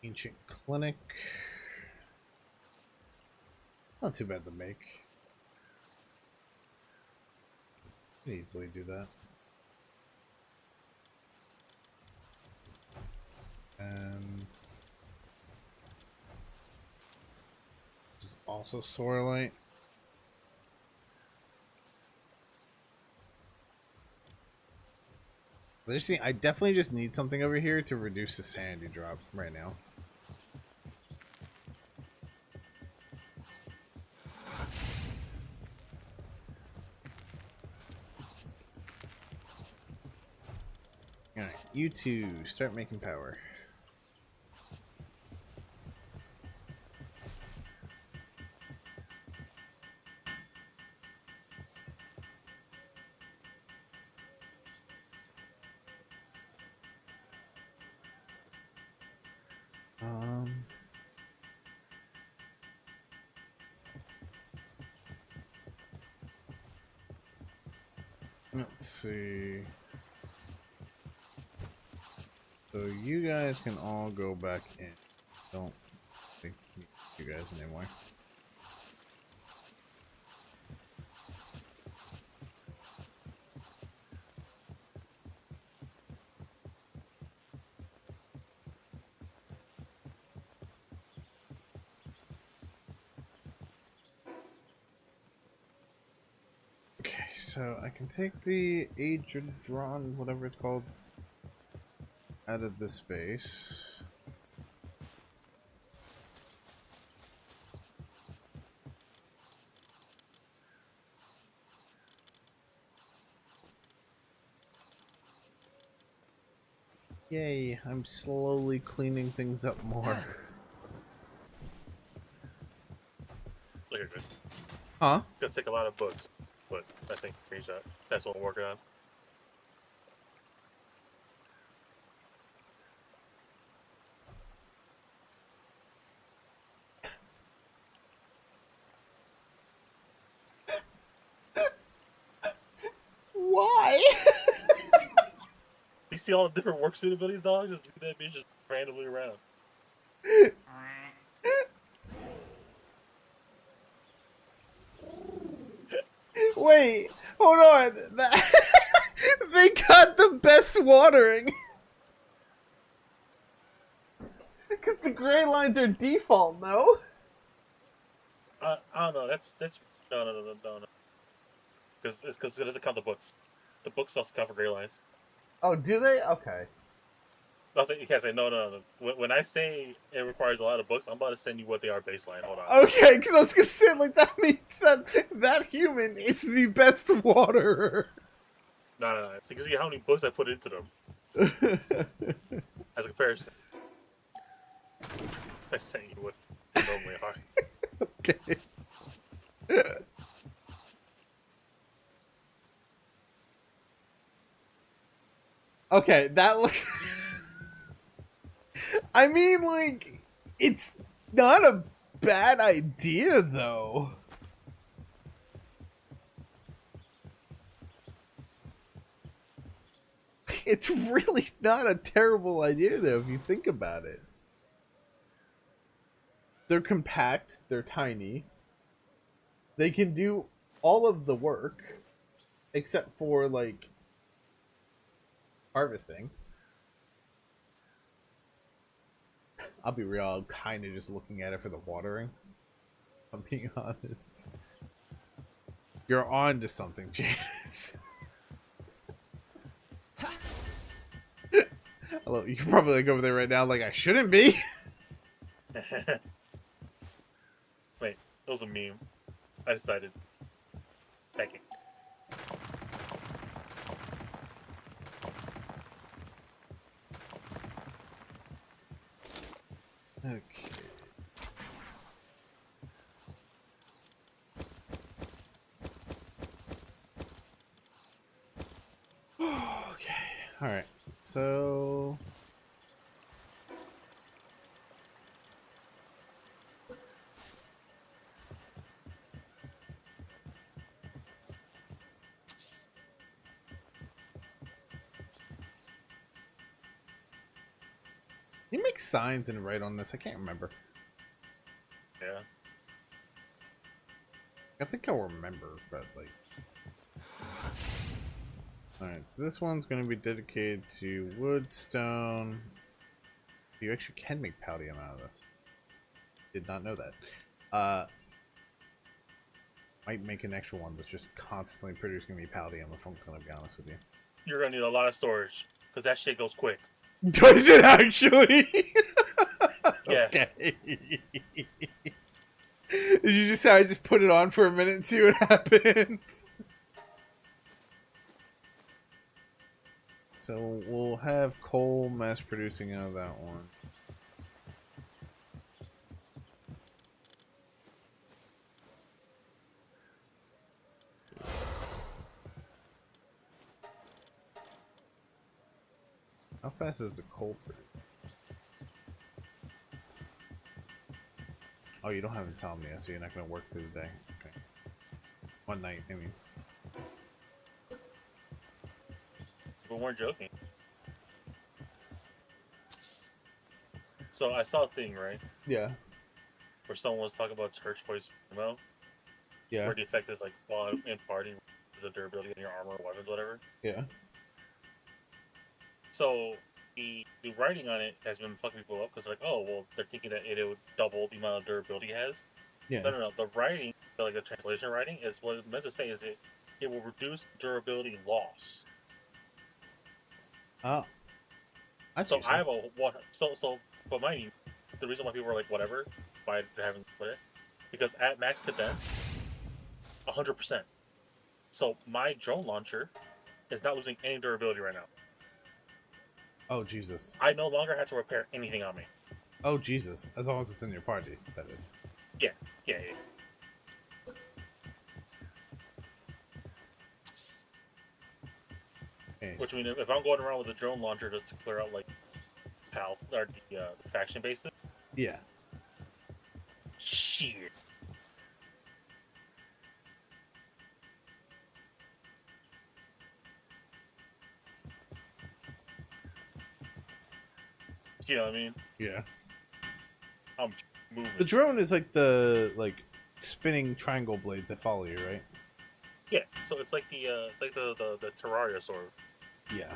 S1: Ancient clinic. Not too bad to make. Can easily do that. And this is also Sorelight. I definitely just need something over here to reduce the sanity drop right now. Alright, you two, start making power. Let's see. So you guys can all go back in. Don't think you guys anymore. Okay, so I can take the Adradron, whatever it's called, out of this space. Yay, I'm slowly cleaning things up more.
S2: Look at this.
S1: Huh?
S2: It's gonna take a lot of books, but I think screenshot. That's what we're working on.
S1: Why?
S2: You see all the different work suitabilities, dog? Just leave that bitch just randomly around.
S1: Wait, hold on. They got the best watering. Because the gray lines are default, no?
S2: I don't know. That's no. Because it doesn't count the books. The books also count for gray lines.
S1: Oh, do they? Okay.
S2: You can't say no. When I say it requires a lot of books, I'm about to send you what they are baseline. Hold on.
S1: Okay, because I was gonna say, like, that means that human is the best waterer.
S2: No. It's because of how many books I put into them as a comparison. I sent you what they normally are.
S1: Okay. Okay, that looks... I mean, like, it's not a bad idea, though. It's really not a terrible idea, though, if you think about it. They're compact, they're tiny. They can do all of the work, except for, like, harvesting. I'll be real, I'm kind of just looking at it for the watering. If I'm being honest. You're on to something, Janice. Hello, you're probably like over there right now like I shouldn't be.
S2: Wait, that was a meme. I decided. Thank you.
S1: Okay. Okay. All right. So You make signs and write on this. I can't remember.
S2: Yeah.
S1: I think I'll remember, but like. Alright, so this one's going to be dedicated to wood, stone. You actually can make paldium out of this. Did not know that. Might make an extra one that's just constantly producing me paldium if I'm going to be honest with you.
S2: You're gonna need a lot of storage because that shit goes quick.
S1: Does it actually?
S2: Yeah.
S1: Okay. Did you just say I just put it on for a minute and see what happens? So we'll have coal mass producing out of that one. How fast is the coal produce? Oh, you don't have insomnia, so you're not going to work through the day. Okay. One night, I mean.
S2: We weren't joking. So I saw a thing, right?
S1: Yeah.
S2: Where someone was talking about church boys promo.
S1: Yeah.
S2: Where the effect is like while in party, the durability in your armor, weapons, whatever.
S1: Yeah.
S2: So the writing on it has been fucking people up because like, oh well, they're thinking that it would double the amount of durability it has.
S1: Yeah.
S2: No. The writing, like the translation writing, is what it meant to say is it will reduce durability loss.
S1: Oh.
S2: So I have a what? So, but mind you, the reason why people are like whatever, why they haven't put it, because at max cadence, 100%. So my drone launcher is not losing any durability right now.
S1: Oh, Jesus.
S2: I no longer have to repair anything on me.
S1: Oh, Jesus. As long as it's in your party, that is.
S2: Yeah.
S1: Okay,
S2: Which means if I'm going around with a drone launcher just to clear out like PAL or the faction bases,
S1: yeah.
S2: shit. You know what I mean?
S1: Yeah.
S2: I'm moving.
S1: The drone is like the spinning triangle blades that follow you, right?
S2: Yeah, so it's like the Terraria sword,
S1: Yeah.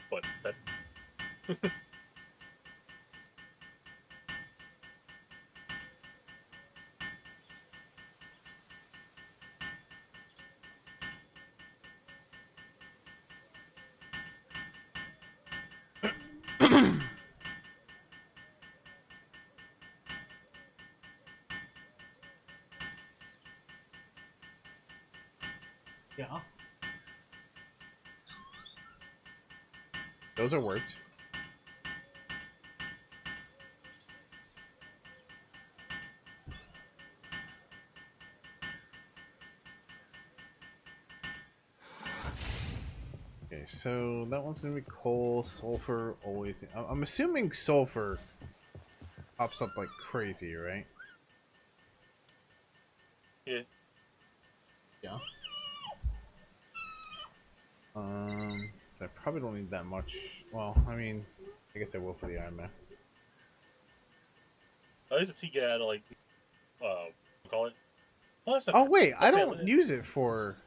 S2: but that.
S1: Yeah. Those are words. Okay, so that one's gonna be coal, sulfur, always. I'm assuming sulfur pops up like crazy, right?
S2: Yeah.
S1: Yeah. So I probably don't need that much. Well, I mean, I guess I will for the Iron Man.
S2: At least to get out of like, call it. Well, that's
S1: Oh wait, I
S2: say
S1: don't use it for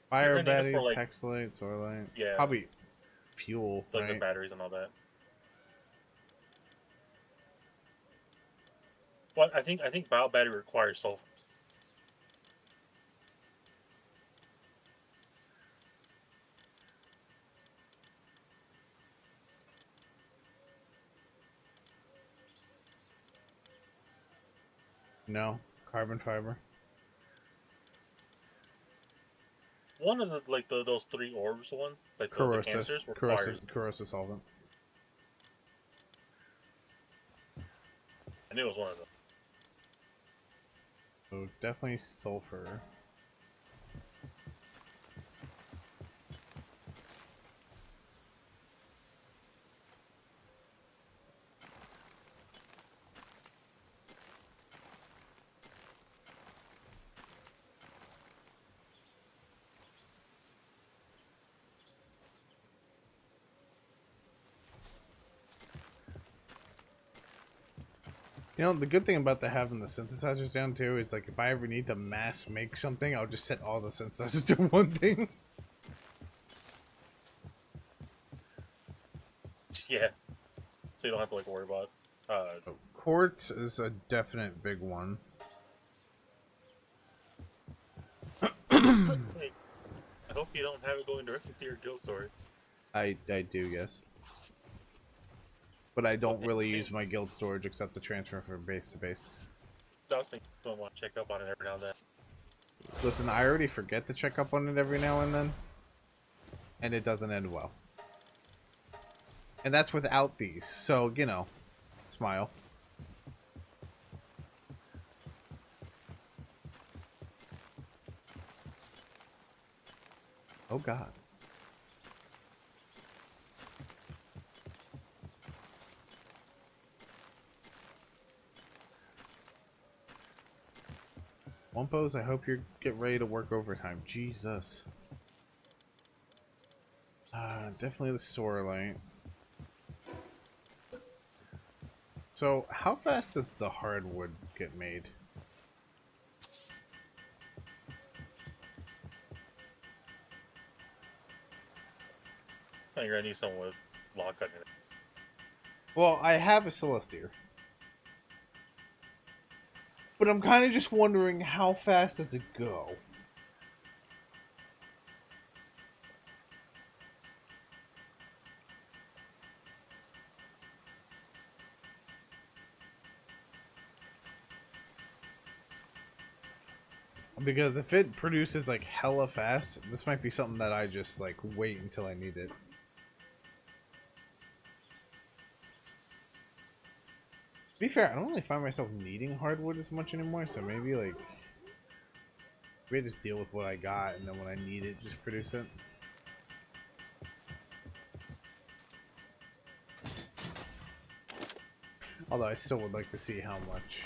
S1: fire
S2: gonna need it
S1: battery,
S2: for, like-
S1: text light, solar light.
S2: Yeah.
S1: Probably fuel,
S2: the
S1: right?
S2: batteries and all that. Well, I think bio battery requires sulfur.
S1: No, carbon fiber.
S2: One of the those three orbs one, like the
S1: Corrosive,
S2: canisters requires.
S1: corrosive solvent.
S2: I knew it was one of them.
S1: So definitely sulfur. You know, the good thing about having the synthesizers down too is like if I ever need to mass make something, I'll just set all the synthesizers to one thing.
S2: Yeah. So you don't have to like worry about.
S1: Quartz is a definite big one.
S2: Wait, I hope you don't have it going directly to your guild storage.
S1: I do, yes. But I don't really use my guild storage except to transfer from base to base.
S2: I was thinking I want to check up on it every now and then.
S1: Listen, I already forget to check up on it every now and then. And it doesn't end well. And that's without these. So, you know, smile. Oh, God. Wumpos, I hope you get ready to work overtime. Jesus. Definitely the sewer light. So, how fast does the hardwood get made?
S2: I think you're gonna need someone with log cutting in it.
S1: Well, I have a Celestier. But I'm kind of just wondering how fast does it go? Because if it produces like hella fast, this might be something that I just like wait until I need it. To be fair, I don't really find myself needing hardwood as much anymore, so maybe like maybe I just deal with what I got and then when I need it, just produce it. Although I still would like to see how much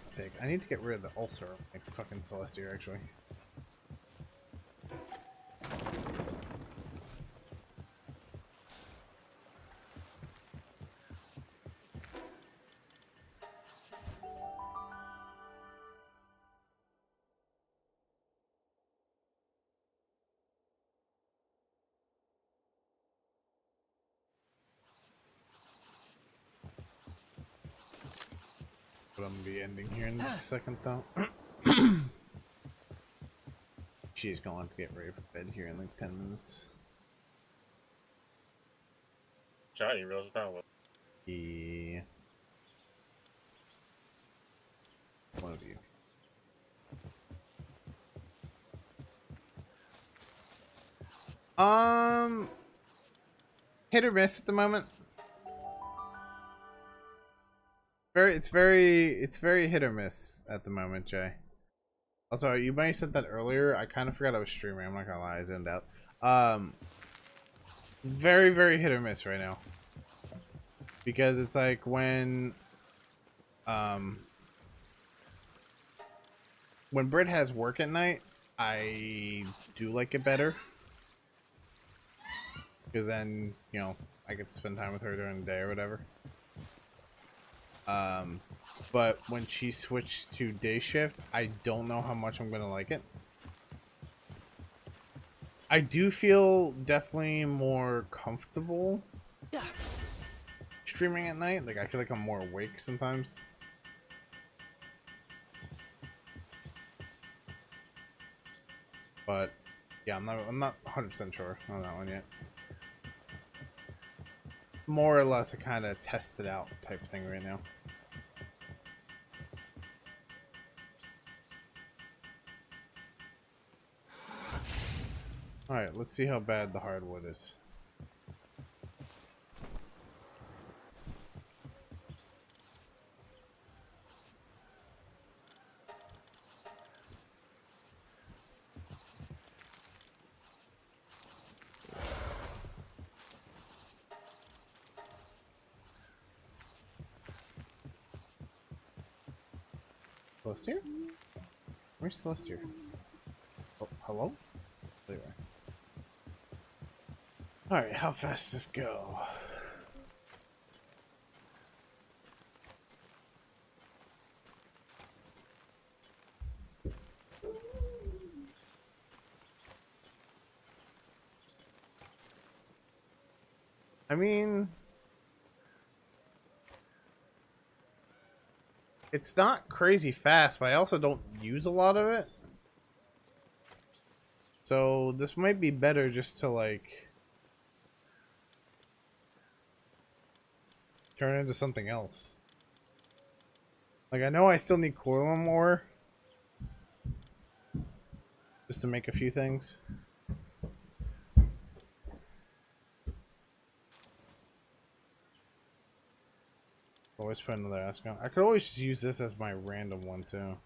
S1: it's take. I need to get rid of the ulcer, like fucking Celestier actually. But I'm gonna be ending here in just a second though. She's going to get ready for bed here in like 10 minutes.
S2: Johnny, realize what time it was.
S1: Yeah. One of you. Hit or miss at the moment. It's very hit or miss at the moment, Jay. Also, you might have said that earlier. I kind of forgot I was streaming. I'm not gonna lie, I zoned out. Very hit or miss right now. Because it's like when Britt has work at night, I do like it better. Because then, you know, I get to spend time with her during the day or whatever. But when she switched to day shift, I don't know how much I'm gonna like it. I do feel definitely more comfortable streaming at night. Like, I feel like I'm more awake sometimes. But yeah, I'm not 100% sure on that one yet. More or less a kind of test it out type thing right now. Alright, let's see how bad the hardwood is. Celestier? Where's Celestier? Oh, hello? There you are. Alright, how fast does this go? I mean, it's not crazy fast, but I also don't use a lot of it. So this might be better just to like turn it into something else. Like I know I still need Coilum ore just to make a few things. Always put another Ascon. I could always just use this as my random one too.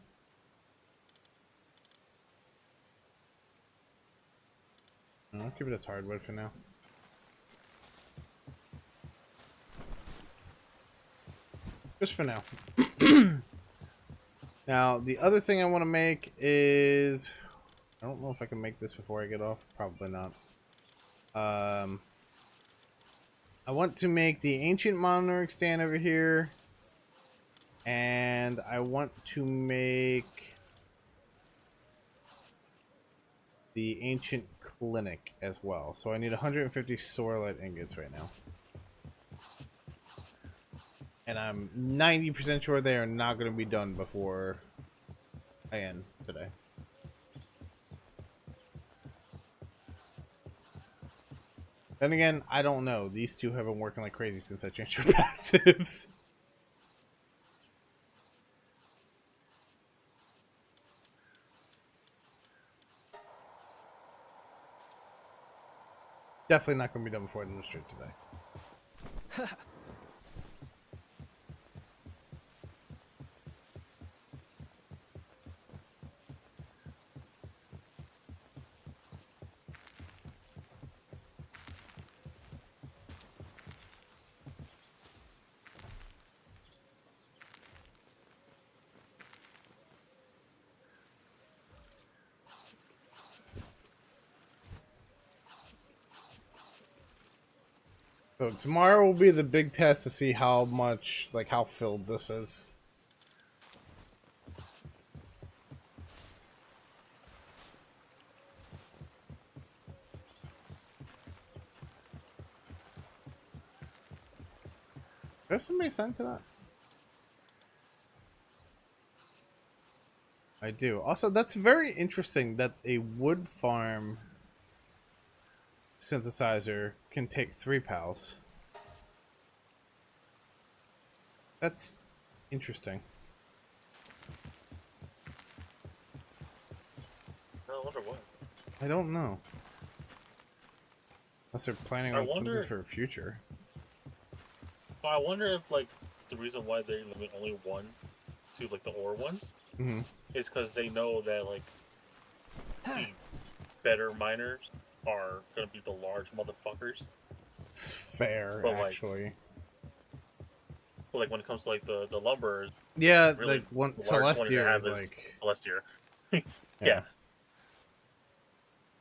S1: I'll keep it as hardwood for now. Just for now. Now, the other thing I want to make is... I don't know if I can make this before I get off. Probably not. I want to make the ancient monitoring stand over here. And I want to make the ancient clinic as well. So I need 150 Sorlight ingots right now. And I'm 90% sure they are not going to be done before I end today. Then again, I don't know. These two have been working like crazy since I changed their passives. Definitely not going to be done before I end the stream today. So tomorrow will be the big test to see how much, like how filled this is. Do I have somebody assigned to that? I do. Also, that's very interesting that a wood farm synthesizer can take 3 pals. That's interesting.
S2: I wonder what.
S1: I don't know. Unless they're planning on something for the future.
S2: I wonder if, like, the reason why they limit only one to, like, the ore ones is because they know that, like, the better miners are gonna be the large motherfuckers.
S1: It's fair,
S2: but,
S1: actually.
S2: But, like, when it comes to, like, the lumber...
S1: Yeah,
S2: really,
S1: like, one Celestia is, like...
S2: Celestia. Yeah.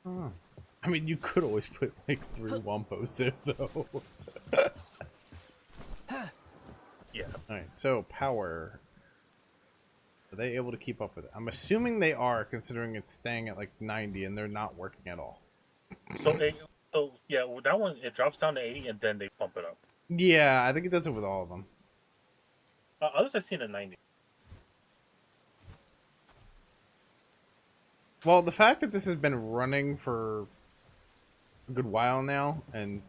S1: Oh. I mean, you could always put, like, 3 Wampos there, though.
S2: Yeah.
S1: Alright, so, power. Are they able to keep up with it? I'm assuming they are, considering it's staying at, like, 90 and they're not working at all.
S2: So yeah, with that one, it drops down to 80 and then they pump it up.
S1: Yeah, I think it does it with all of them.
S2: Others I've seen at 90.
S1: Well, the fact that this has been running for a good while now, and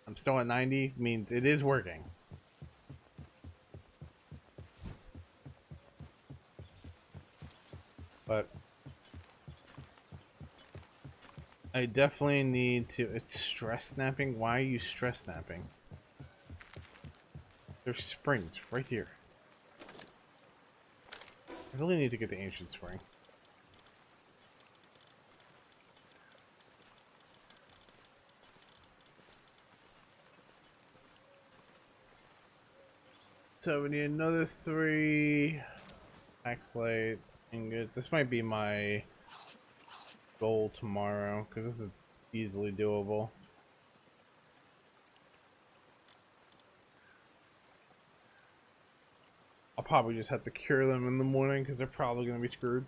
S1: I'm still at 90, means it is working. But I definitely need to... It's stress snapping? Why are you stress snapping? There's springs right here. I really need to get the ancient spring. So we need another 3 Axelite ingots. This might be my goal tomorrow, because this is easily doable. I'll probably just have to cure them in the morning, because they're probably going to be screwed.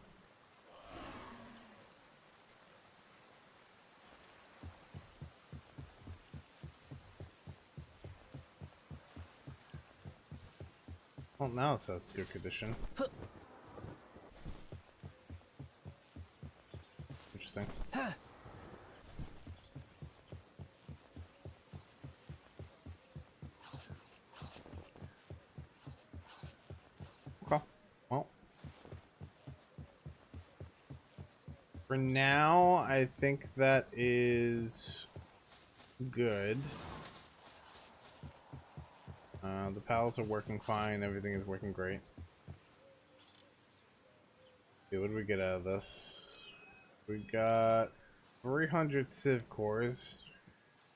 S1: Well, now it says good condition. Interesting. Okay. Well, for now, I think that is good. The pals are working fine. Everything is working great. Okay, what do we get out of this? We got 300 civ cores.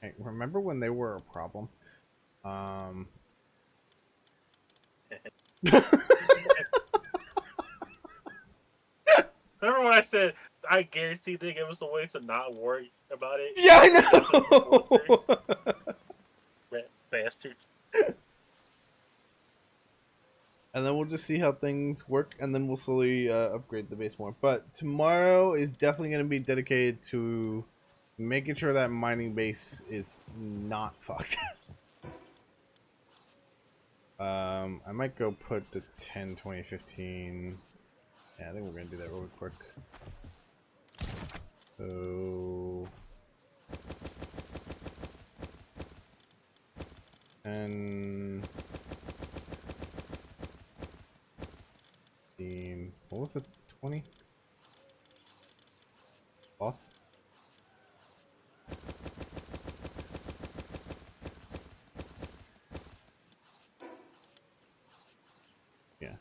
S1: Hey, remember when they were a problem?
S2: Remember when I said I guarantee they give us a way to not worry about it?
S1: Yeah, I know.
S2: Bastards.
S1: And then we'll just see how things work, and then we'll slowly upgrade the base more. But tomorrow is definitely going to be dedicated to making sure that mining base is not fucked. I might go put the 10, 20, 15. Yeah, I think we're going to do that real quick. So... And... What was it? 20? Cloth? Yeah.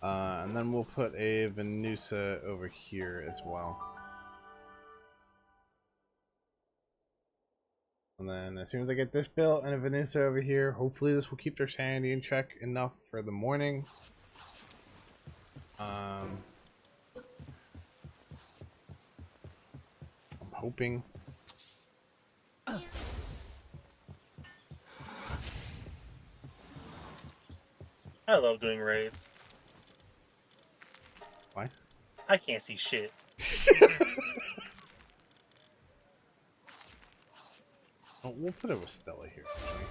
S1: And then we'll put a Venusa over here as well. And then as soon as I get this built and a Venusa over here, hopefully this will keep their sanity in check enough for the morning. I'm hoping.
S2: I love doing raids.
S1: Why?
S2: I can't see shit.
S1: Oh, we'll put it with Stella here. Actually.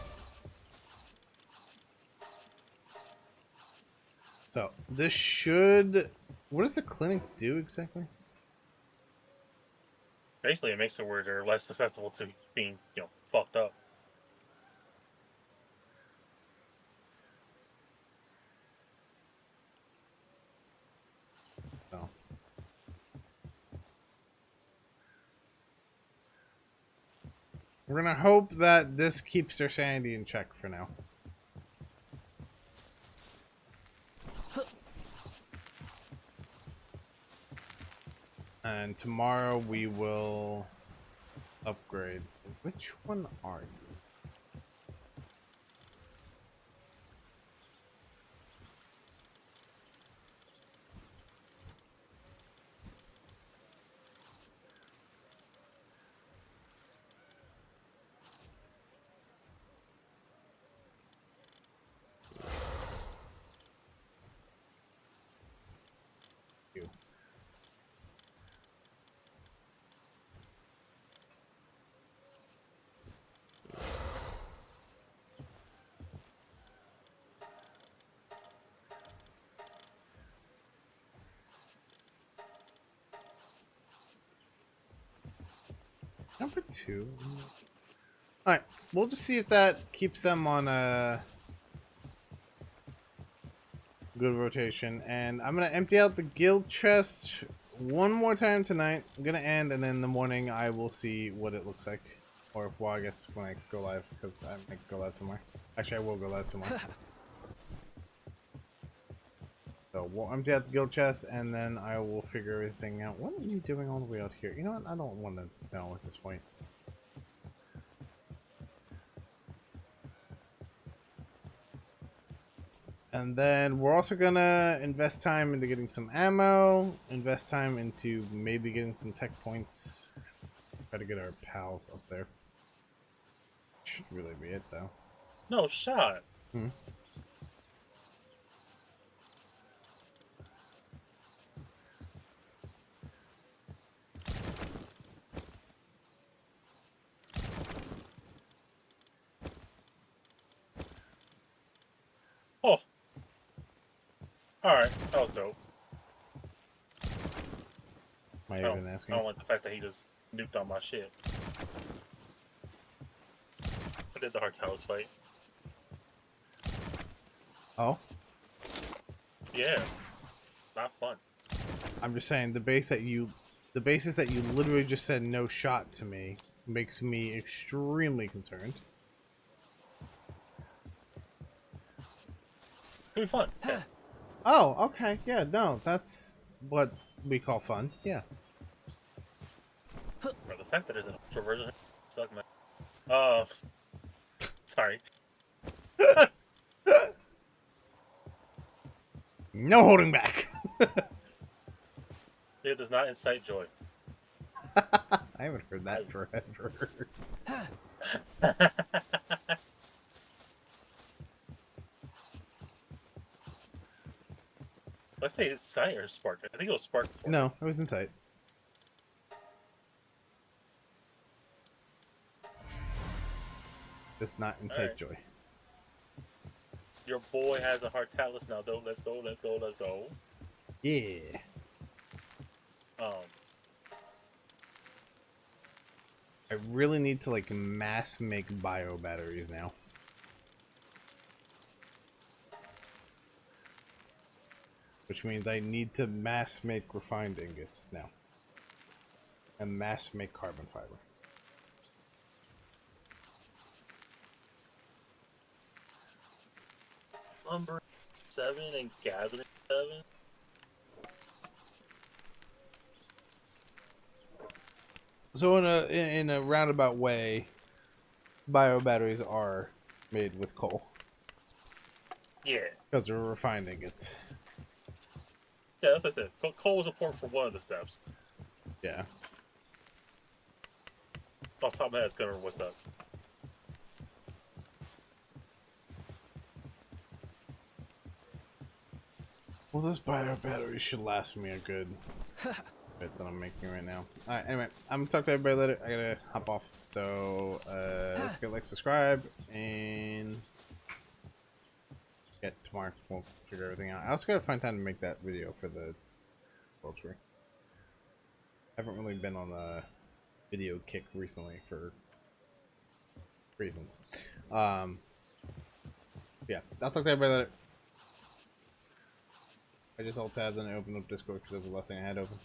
S1: So this should. What does the clinic do exactly?
S2: Basically, it makes it where they're less susceptible to being, fucked up.
S1: So. We're gonna hope that this keeps their sanity in check for now. And tomorrow we will upgrade. Which one are you? You. Number 2. Alright, we'll just see if that keeps them on a good rotation. And I'm going to empty out the guild chest one more time tonight. I'm going to end, and then in the morning I will see what it looks like. Or, well, I guess when I go live, because I might go live tomorrow. Actually, I will go live tomorrow. So we'll empty out the guild chest, and then I will figure everything out. What are you doing all the way out here? You know what? I don't want to know at this point. And then we're also gonna invest time into getting some ammo, invest time into maybe getting some tech points. Try to get our pals up there. Should really be it though.
S2: No shot.
S1: Hmm.
S2: Oh, Alright, that was dope.
S1: Am I
S2: I
S1: even
S2: don't
S1: asking?
S2: like the fact that he just nuked on my shit. I did the Hartalis fight.
S1: Oh,
S2: Yeah. Not fun.
S1: I'm just saying the basis that you literally just said no shot to me makes me extremely concerned.
S2: It'll be fun. Yeah.
S1: Oh, okay, yeah, no, that's what we call fun. Yeah.
S2: Bro, the fact that there's an ultra version suck, man. Sorry.
S1: No holding back.
S2: It does not incite joy.
S1: I haven't heard that forever.
S2: Let's say it's Sight or Spark. I think it was Spark before.
S1: No, it was Insight. It's not Insight
S2: Alright.
S1: Joy.
S2: Your boy has a Hartalis now, though. Let's go, let's go, let's go.
S1: Yeah. I really need to like mass make bio batteries now. Which means I need to mass make refined ingots now. And mass make carbon fiber.
S2: Lumber 7 and Gathering 7.
S1: So in a roundabout way, bio batteries are made with coal.
S2: Yeah.
S1: Because they're refined ingots.
S2: Yeah, that's what I said. Coal was important for one of the steps.
S1: Yeah.
S2: Off the top of my head, it's gonna remember what's up.
S1: Well, those bio batteries should last me a good bit that I'm making right now. Alright, anyway, I'm gonna talk to everybody later. I gotta hop off. So, let's get like, subscribe, and get tomorrow. We'll figure everything out. I also gotta find time to make that video for the World Tour. I haven't really been on a video kick recently for reasons. Yeah, I'll talk to everybody later. I just alt-tabbed and I opened up Discord because that was the last thing I had open.